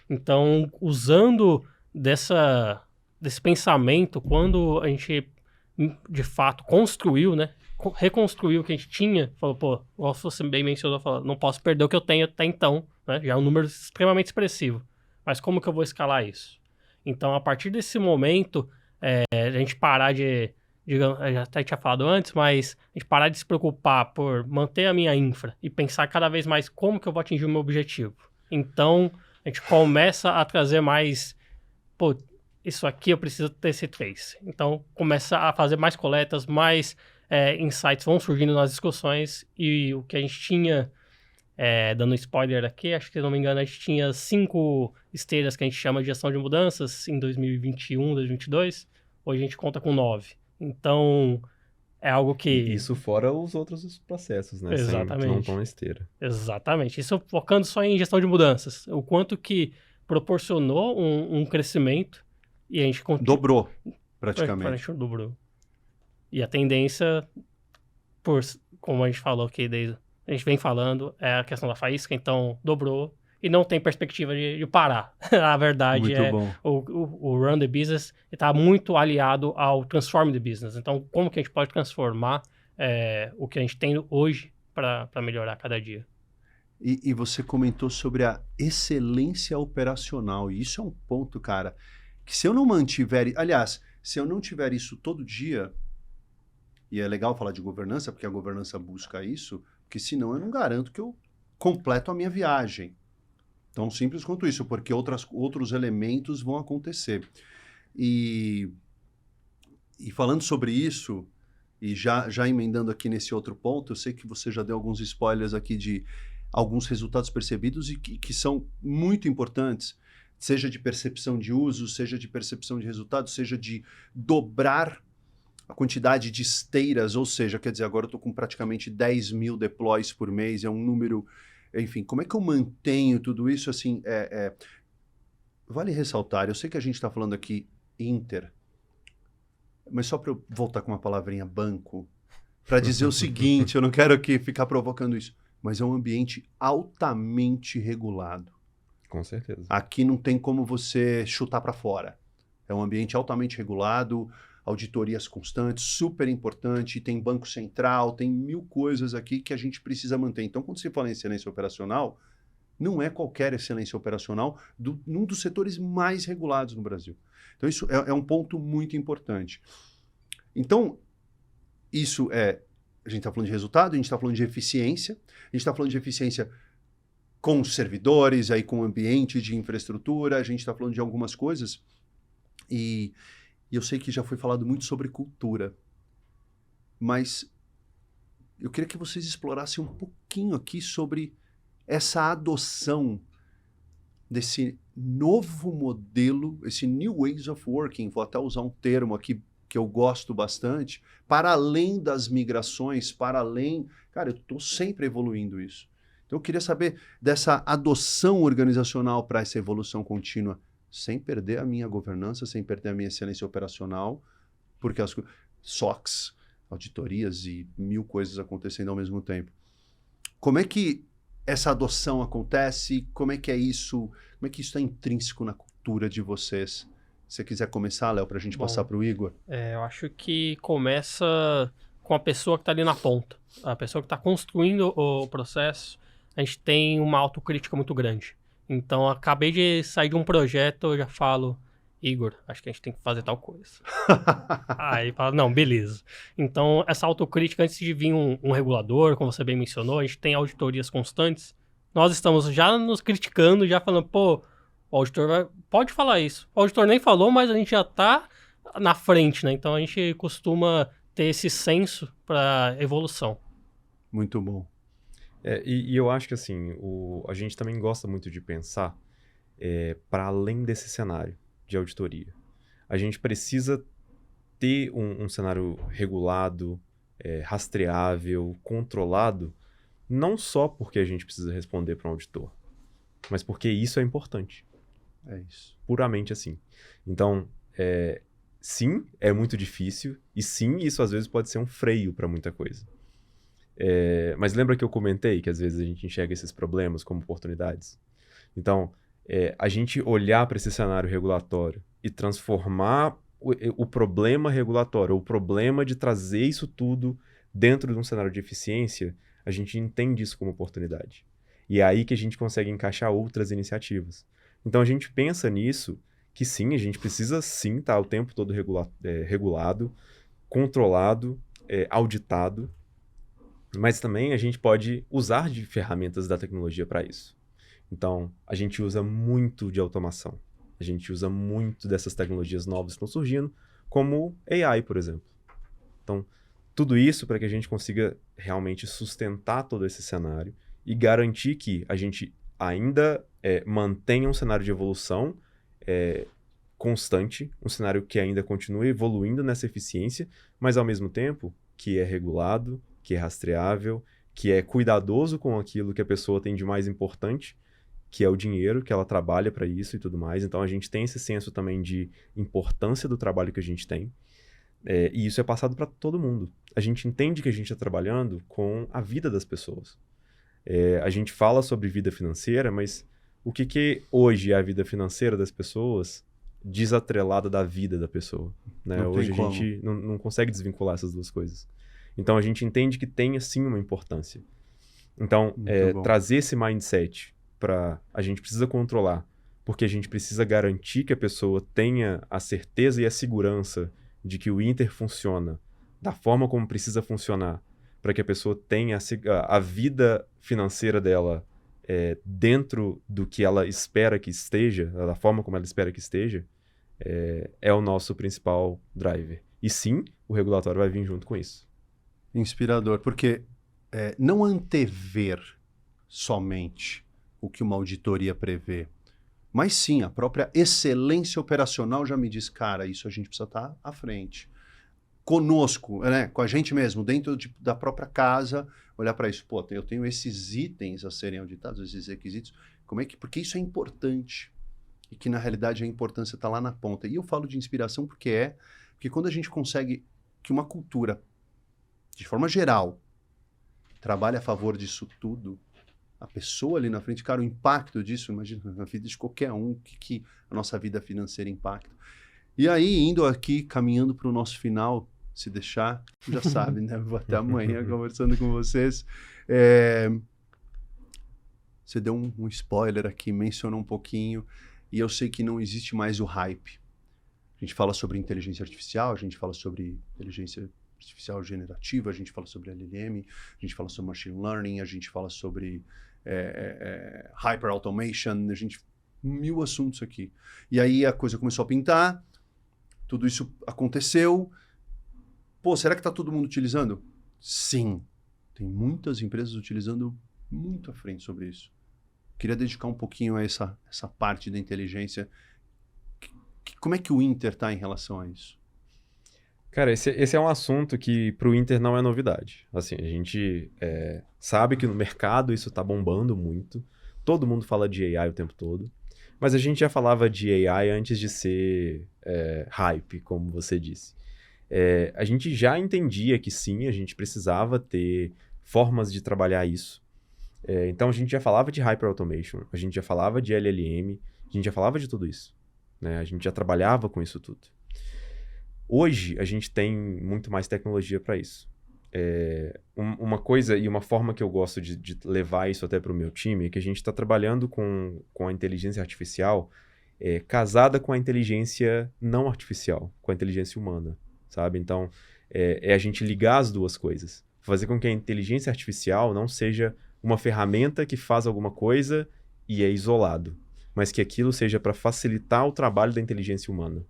Então, usando desse pensamento, quando a gente, de fato, construiu, né, reconstruiu o que a gente tinha, falou, como você bem mencionou, falou, não posso perder o que eu tenho até então, né? Já é um número extremamente expressivo, mas como que eu vou escalar isso? Então, a partir desse momento, a gente parar digamos, eu já até tinha falado antes, mas a gente parar de se preocupar por manter a minha infra e pensar cada vez mais como que eu vou atingir o meu objetivo. Então, a gente começa a trazer mais, isso aqui eu preciso ter esse trace. Então, começa a fazer mais coletas, mais insights vão surgindo nas discussões, e o que a gente tinha, dando spoiler aqui, acho que se não me engano, a gente tinha 5 esteiras que a gente chama de gestão de mudanças em 2021, 2022, hoje a gente conta com 9. Então, é algo que... Isso fora os outros processos, né? Exatamente. Que não estão na esteira. Exatamente. Isso focando só em gestão de mudanças. O quanto que proporcionou um crescimento, e a gente... Dobrou, praticamente. A gente dobrou. E a tendência, como a gente falou aqui, a gente vem falando, é a questão da faísca, então dobrou e não tem perspectiva de parar. A verdade o Run the Business está muito aliado ao Transform the Business. Então, como que a gente pode transformar o que a gente tem hoje para melhorar cada dia? E você comentou sobre a excelência operacional, e isso é um ponto, cara, que se eu não mantiver... Aliás, se eu não tiver isso todo dia... E é legal falar de governança, porque a governança busca isso, porque senão eu não garanto que eu completo a minha viagem. Tão simples quanto isso, porque outros elementos vão acontecer. E falando sobre isso, e já emendando aqui nesse outro ponto, eu sei que você já deu alguns spoilers aqui de alguns resultados percebidos e que são muito importantes, seja de percepção de uso, seja de percepção de resultados, seja de dobrar a quantidade de esteiras, ou seja, quer dizer, agora eu estou com praticamente 10 mil deploys por mês, é um número... Enfim, como é que eu mantenho tudo isso? Assim, vale ressaltar, eu sei que a gente está falando aqui Inter, mas só para eu voltar com uma palavrinha banco, para dizer o seguinte, eu não quero aqui ficar provocando isso, mas é um ambiente altamente regulado. Com certeza. Aqui não tem como você chutar para fora. É um ambiente altamente regulado, auditorias constantes, super importante, tem banco central, tem 1000 coisas aqui que a gente precisa manter. Então, quando se fala em excelência operacional, não é qualquer excelência operacional num dos setores mais regulados no Brasil. Então, isso é um ponto muito importante. Então, isso a gente está falando de resultado, a gente está falando de eficiência, a gente está falando de eficiência com os servidores, aí com o ambiente de infraestrutura, a gente está falando de algumas coisas e eu sei que já foi falado muito sobre cultura, mas eu queria que vocês explorassem um pouquinho aqui sobre essa adoção desse novo modelo, esse new ways of working, vou até usar um termo aqui que eu gosto bastante, para além das migrações, para além... Cara, eu estou sempre evoluindo isso. Então eu queria saber dessa adoção organizacional para essa evolução contínua, sem perder a minha governança, sem perder a minha excelência operacional, porque as SOX, auditorias e 1000 coisas acontecendo ao mesmo tempo. Como é que essa adoção acontece? Como é que é isso? Como é que isso está intrínseco na cultura de vocês? Se você quiser começar, Léo, para a gente passar para o Igor. Eu acho que começa com a pessoa que está ali na ponta. A pessoa que está construindo o processo, a gente tem uma autocrítica muito grande. Então, acabei de sair de um projeto, eu já falo, Igor, acho que a gente tem que fazer tal coisa. Aí fala, não, beleza. Então, essa autocrítica, antes de vir um regulador, como você bem mencionou, a gente tem auditorias constantes. Nós estamos já nos criticando, já falando, pô, o auditor pode falar isso. O auditor nem falou, mas a gente já está na frente, né? Então, a gente costuma ter esse senso para evolução. Muito bom. E eu acho que assim, a gente também gosta muito de pensar para além desse cenário de auditoria. A gente precisa ter um cenário regulado, rastreável, controlado, não só porque a gente precisa responder para um auditor, mas porque isso é importante. É isso. Puramente assim. Então, sim, é muito difícil, e sim, isso às vezes pode ser um freio para muita coisa. Mas lembra que eu comentei que às vezes a gente enxerga esses problemas como oportunidades? Então, a gente olhar para esse cenário regulatório e transformar o problema regulatório, o problema de trazer isso tudo dentro de um cenário de eficiência, a gente entende isso como oportunidade. E é aí que a gente consegue encaixar outras iniciativas. Então, a gente pensa nisso, que sim, a gente precisa sim estar o tempo todo regulado, controlado, auditado, mas também a gente pode usar de ferramentas da tecnologia para isso. Então, a gente usa muito de automação. A gente usa muito dessas tecnologias novas que estão surgindo, como AI, por exemplo. Então, tudo isso para que a gente consiga realmente sustentar todo esse cenário e garantir que a gente ainda mantenha um cenário de evolução constante, um cenário que ainda continue evoluindo nessa eficiência, mas ao mesmo tempo que é regulado, que é rastreável, que é cuidadoso com aquilo que a pessoa tem de mais importante, que é o dinheiro, que ela trabalha para isso e tudo mais. Então, a gente tem esse senso também de importância do trabalho que a gente tem. E isso é passado para todo mundo. A gente entende que a gente está trabalhando com a vida das pessoas. A gente fala sobre vida financeira, mas o que hoje é a vida financeira das pessoas desatrelada da vida da pessoa? Né? Hoje a gente não consegue desvincular essas duas coisas. Então, a gente entende que tem, sim, uma importância. Então, trazer esse mindset para a gente precisa controlar, porque a gente precisa garantir que a pessoa tenha a certeza e a segurança de que o Inter funciona da forma como precisa funcionar, para que a pessoa tenha a vida financeira dela dentro do que ela espera que esteja, da forma como ela espera que esteja, é o nosso principal driver. E sim, o regulatório vai vir junto com isso. Inspirador, porque não antever somente o que uma auditoria prevê, mas sim, a própria excelência operacional já me diz, cara, isso a gente precisa estar à frente. Conosco, né, com a gente mesmo, dentro da própria casa, olhar para isso, pô, eu tenho esses itens a serem auditados, esses requisitos, porque isso é importante, e que na realidade a importância está lá na ponta. E eu falo de inspiração porque quando a gente consegue que uma cultura, de forma geral, trabalhe a favor disso tudo, a pessoa ali na frente, cara, o impacto disso, imagina, na vida de qualquer um, que a nossa vida financeira impacta. E aí, indo aqui, caminhando para o nosso final, se deixar, já sabe, né? Vou até amanhã conversando com vocês. Você deu um spoiler aqui, mencionou um pouquinho, e eu sei que não existe mais o hype. A gente fala sobre inteligência artificial, a gente fala sobre inteligência artificial generativa, a gente fala sobre LLM, a gente fala sobre machine learning, a gente fala sobre hyper automation, a gente 1000 assuntos aqui. E aí a coisa começou a pintar, tudo isso aconteceu. Pô, será que está todo mundo utilizando? Sim. Tem muitas empresas utilizando muito à frente sobre isso. Queria dedicar um pouquinho a essa parte da inteligência. Como é que o Inter está em relação a isso? Cara, esse é um assunto que para o Inter não é novidade. Assim, a gente sabe que no mercado isso está bombando muito. Todo mundo fala de AI o tempo todo. Mas a gente já falava de AI antes de ser hype, como você disse. A gente já entendia que sim, a gente precisava ter formas de trabalhar isso. Então a gente já falava de Hyper Automation, a gente já falava de LLM, a gente já falava de tudo isso. Né? A gente já trabalhava com isso tudo. Hoje a gente tem muito mais tecnologia para isso. Uma coisa e uma forma que eu gosto de levar isso até para o meu time é que a gente está trabalhando com a inteligência artificial casada com a inteligência não artificial, com a inteligência humana, sabe? Então, a gente ligar as duas coisas. Fazer com que a inteligência artificial não seja uma ferramenta que faz alguma coisa e é isolado, mas que aquilo seja para facilitar o trabalho da inteligência humana.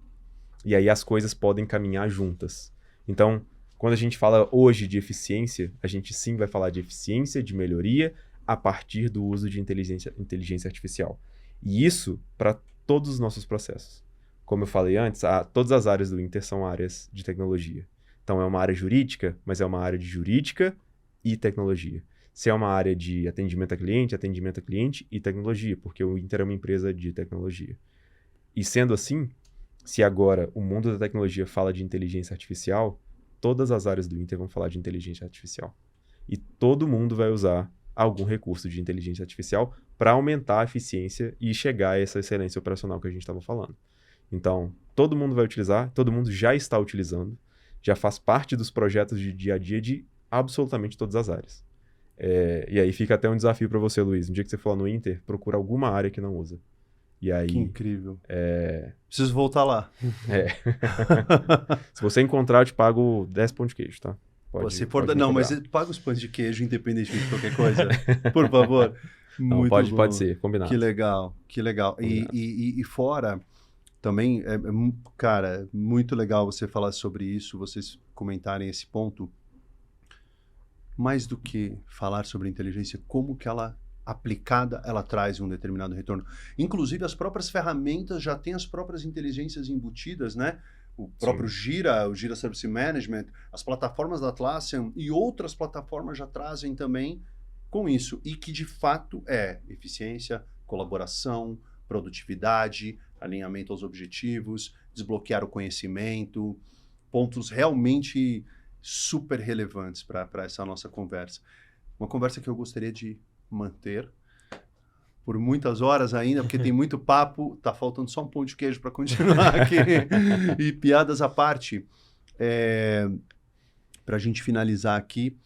E aí as coisas podem caminhar juntas. Então, quando a gente fala hoje de eficiência, a gente sim vai falar de eficiência, de melhoria, a partir do uso de inteligência artificial. E isso para todos os nossos processos. Como eu falei antes, todas as áreas do Inter são áreas de tecnologia. Então, é uma área jurídica, mas é uma área de jurídica e tecnologia. Se é uma área de atendimento a cliente e tecnologia, porque o Inter é uma empresa de tecnologia. E sendo assim, se agora o mundo da tecnologia fala de inteligência artificial, todas as áreas do Inter vão falar de inteligência artificial. E todo mundo vai usar algum recurso de inteligência artificial para aumentar a eficiência e chegar a essa excelência operacional que a gente estava falando. Então, todo mundo vai utilizar, todo mundo já está utilizando, já faz parte dos projetos de dia a dia de absolutamente todas as áreas. E aí fica até um desafio para você, Luiz. No dia que você for lá no Inter, procura alguma área que não usa. E aí, que incrível. Preciso voltar lá. Se você encontrar, eu te pago 10 pão de queijo, tá? Não, mas paga os pães de queijo independente de qualquer coisa. Por favor. Não, Muito bom. Pode ser, combinado. Que legal, que legal. E fora, também, cara, muito legal você falar sobre isso, vocês comentarem esse ponto. Mais do que falar sobre inteligência, como que ela aplicada, ela traz um determinado retorno. Inclusive, as próprias ferramentas já têm as próprias inteligências embutidas, né? O próprio Gira, o Gira Service Management, as plataformas da Atlassian e outras plataformas já trazem também com isso. E que, de fato, é eficiência, colaboração, produtividade, alinhamento aos objetivos, desbloquear o conhecimento, pontos realmente super relevantes para essa nossa conversa. Uma conversa que eu gostaria de manter por muitas horas ainda, porque tem muito papo, tá faltando só um pão de queijo para continuar aqui. E piadas à parte, para a gente finalizar aqui,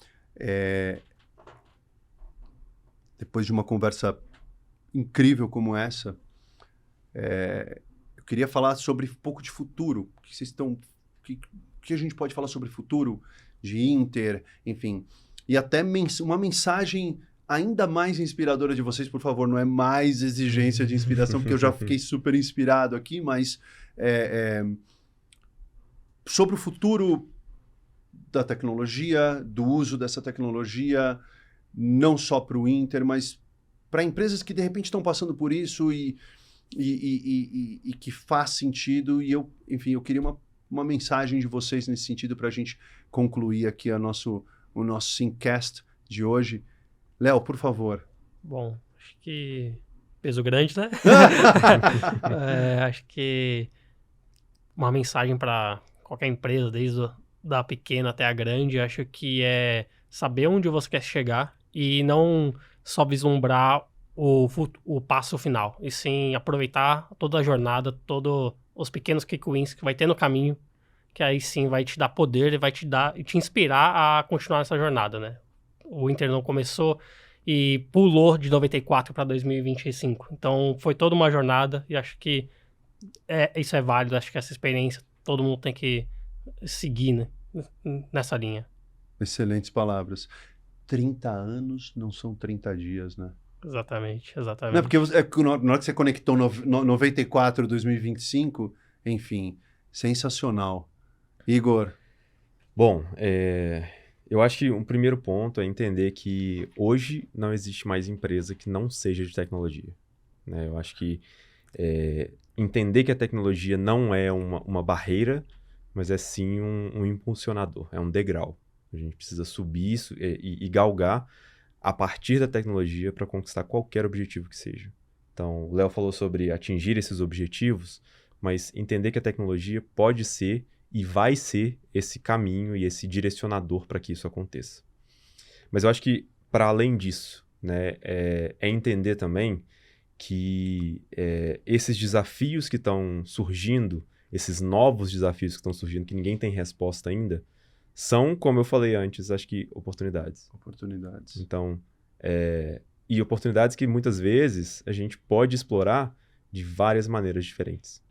depois de uma conversa incrível como essa, eu queria falar sobre um pouco de futuro. Que a gente pode falar sobre futuro de Inter, enfim, e até uma mensagem ainda mais inspiradora de vocês, por favor, não é mais exigência de inspiração, porque eu já fiquei super inspirado aqui, mas sobre o futuro da tecnologia, do uso dessa tecnologia, não só para o Inter, mas para empresas que de repente estão passando por isso e que faz sentido. E eu queria uma mensagem de vocês nesse sentido para a gente concluir aqui o nosso Simcast de hoje. Léo, por favor. Bom, acho que peso grande, né? Acho que uma mensagem para qualquer empresa, desde da pequena até a grande, acho que é saber onde você quer chegar e não só vislumbrar o passo final, e sim aproveitar toda a jornada, todos os pequenos quick wins que vai ter no caminho, que aí sim vai te dar poder e vai te inspirar a continuar essa jornada, né? O Inter não começou e pulou de 94 para 2025. Então, foi toda uma jornada e acho que isso é válido. Acho que essa experiência todo mundo tem que seguir, né, nessa linha. Excelentes palavras. 30 anos não são 30 dias, né? Exatamente. Não é porque na hora que você conectou 94 2025, enfim, sensacional. Igor. Bom, eu acho que um primeiro ponto é entender que hoje não existe mais empresa que não seja de tecnologia, né? Eu acho que entender que a tecnologia não é uma barreira, mas é sim um impulsionador, é um degrau. A gente precisa subir isso e galgar a partir da tecnologia para conquistar qualquer objetivo que seja. Então, o Léo falou sobre atingir esses objetivos, mas entender que a tecnologia pode ser e vai ser esse caminho e esse direcionador para que isso aconteça. Mas eu acho que, para além disso, né, é entender também que esses desafios que estão surgindo, esses novos desafios que estão surgindo, que ninguém tem resposta ainda, são, como eu falei antes, acho que oportunidades. Oportunidades. Então, e oportunidades que muitas vezes a gente pode explorar de várias maneiras diferentes.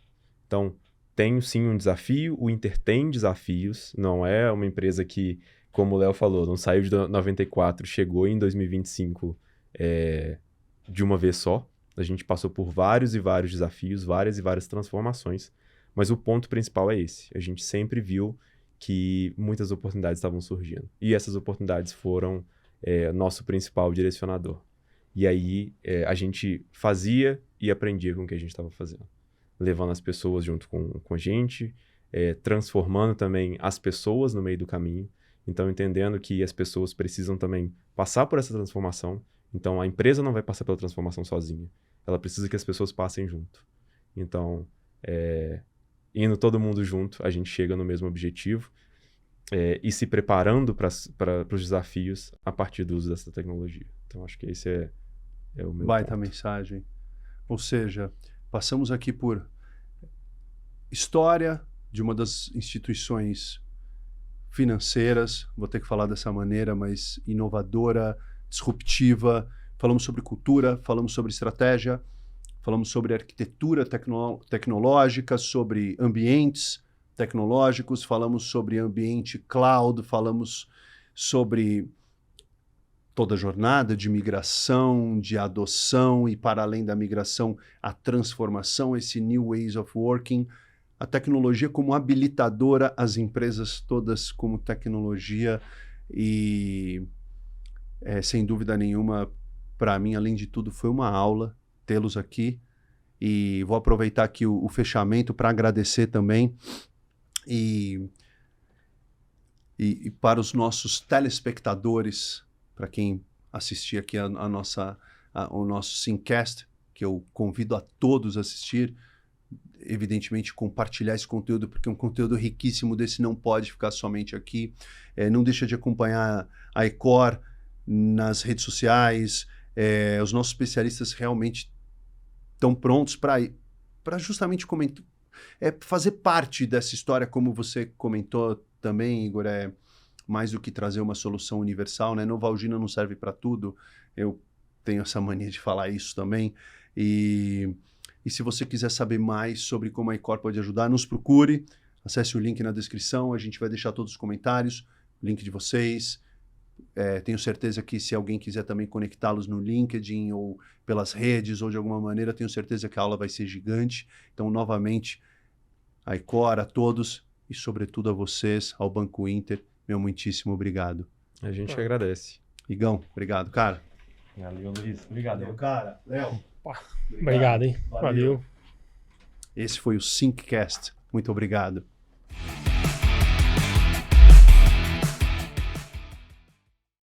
Então, tem sim um desafio, o Inter tem desafios, não é uma empresa que, como o Léo falou, não saiu de 94, chegou em 2025 de uma vez só. A gente passou por vários e vários desafios, várias e várias transformações, mas o ponto principal é esse. A gente sempre viu que muitas oportunidades estavam surgindo. E essas oportunidades foram nosso principal direcionador. E aí a gente fazia e aprendia com o que a gente estava fazendo. Levando as pessoas junto com a gente, transformando também as pessoas no meio do caminho. Então, entendendo que as pessoas precisam também passar por essa transformação. Então, a empresa não vai passar pela transformação sozinha. Ela precisa que as pessoas passem junto. Então, indo todo mundo junto, a gente chega no mesmo objetivo e se preparando para os desafios a partir do uso dessa tecnologia. Então, acho que esse é o meu Baita ponto. mensagem. Ou seja, passamos aqui por história de uma das instituições financeiras, vou ter que falar dessa maneira, mas inovadora, disruptiva. Falamos sobre cultura, falamos sobre estratégia, falamos sobre arquitetura tecnológica, sobre ambientes tecnológicos, falamos sobre ambiente cloud, falamos sobre toda a jornada de migração, de adoção e, para além da migração, a transformação, esse new ways of working, a tecnologia como habilitadora, as empresas todas como tecnologia e, sem dúvida nenhuma, para mim, além de tudo, foi uma aula tê-los aqui e vou aproveitar aqui o fechamento para agradecer também e para os nossos telespectadores, para quem assistir aqui o nosso Simcast, que eu convido a todos a assistir, evidentemente compartilhar esse conteúdo, porque um conteúdo riquíssimo desse não pode ficar somente aqui. Não deixa de acompanhar a Ecor nas redes sociais. Os nossos especialistas realmente estão prontos para justamente fazer parte dessa história, como você comentou também, Igor, mais do que trazer uma solução universal, né? Novalgina não serve para tudo, eu tenho essa mania de falar isso também, e se você quiser saber mais sobre como a Ecor pode ajudar, nos procure, acesse o link na descrição, a gente vai deixar todos os comentários, link de vocês, Tenho certeza que se alguém quiser também conectá-los no LinkedIn ou pelas redes ou de alguma maneira, tenho certeza que a aula vai ser gigante. Então, novamente, a Ecor, a todos e, sobretudo, a vocês, ao Banco Inter, meu muitíssimo obrigado. A gente agradece. Igão, obrigado, cara. Valeu, Luiz. Obrigado. Cara. Léo. Obrigado, hein? Valeu. Esse foi o Syncast. Muito obrigado.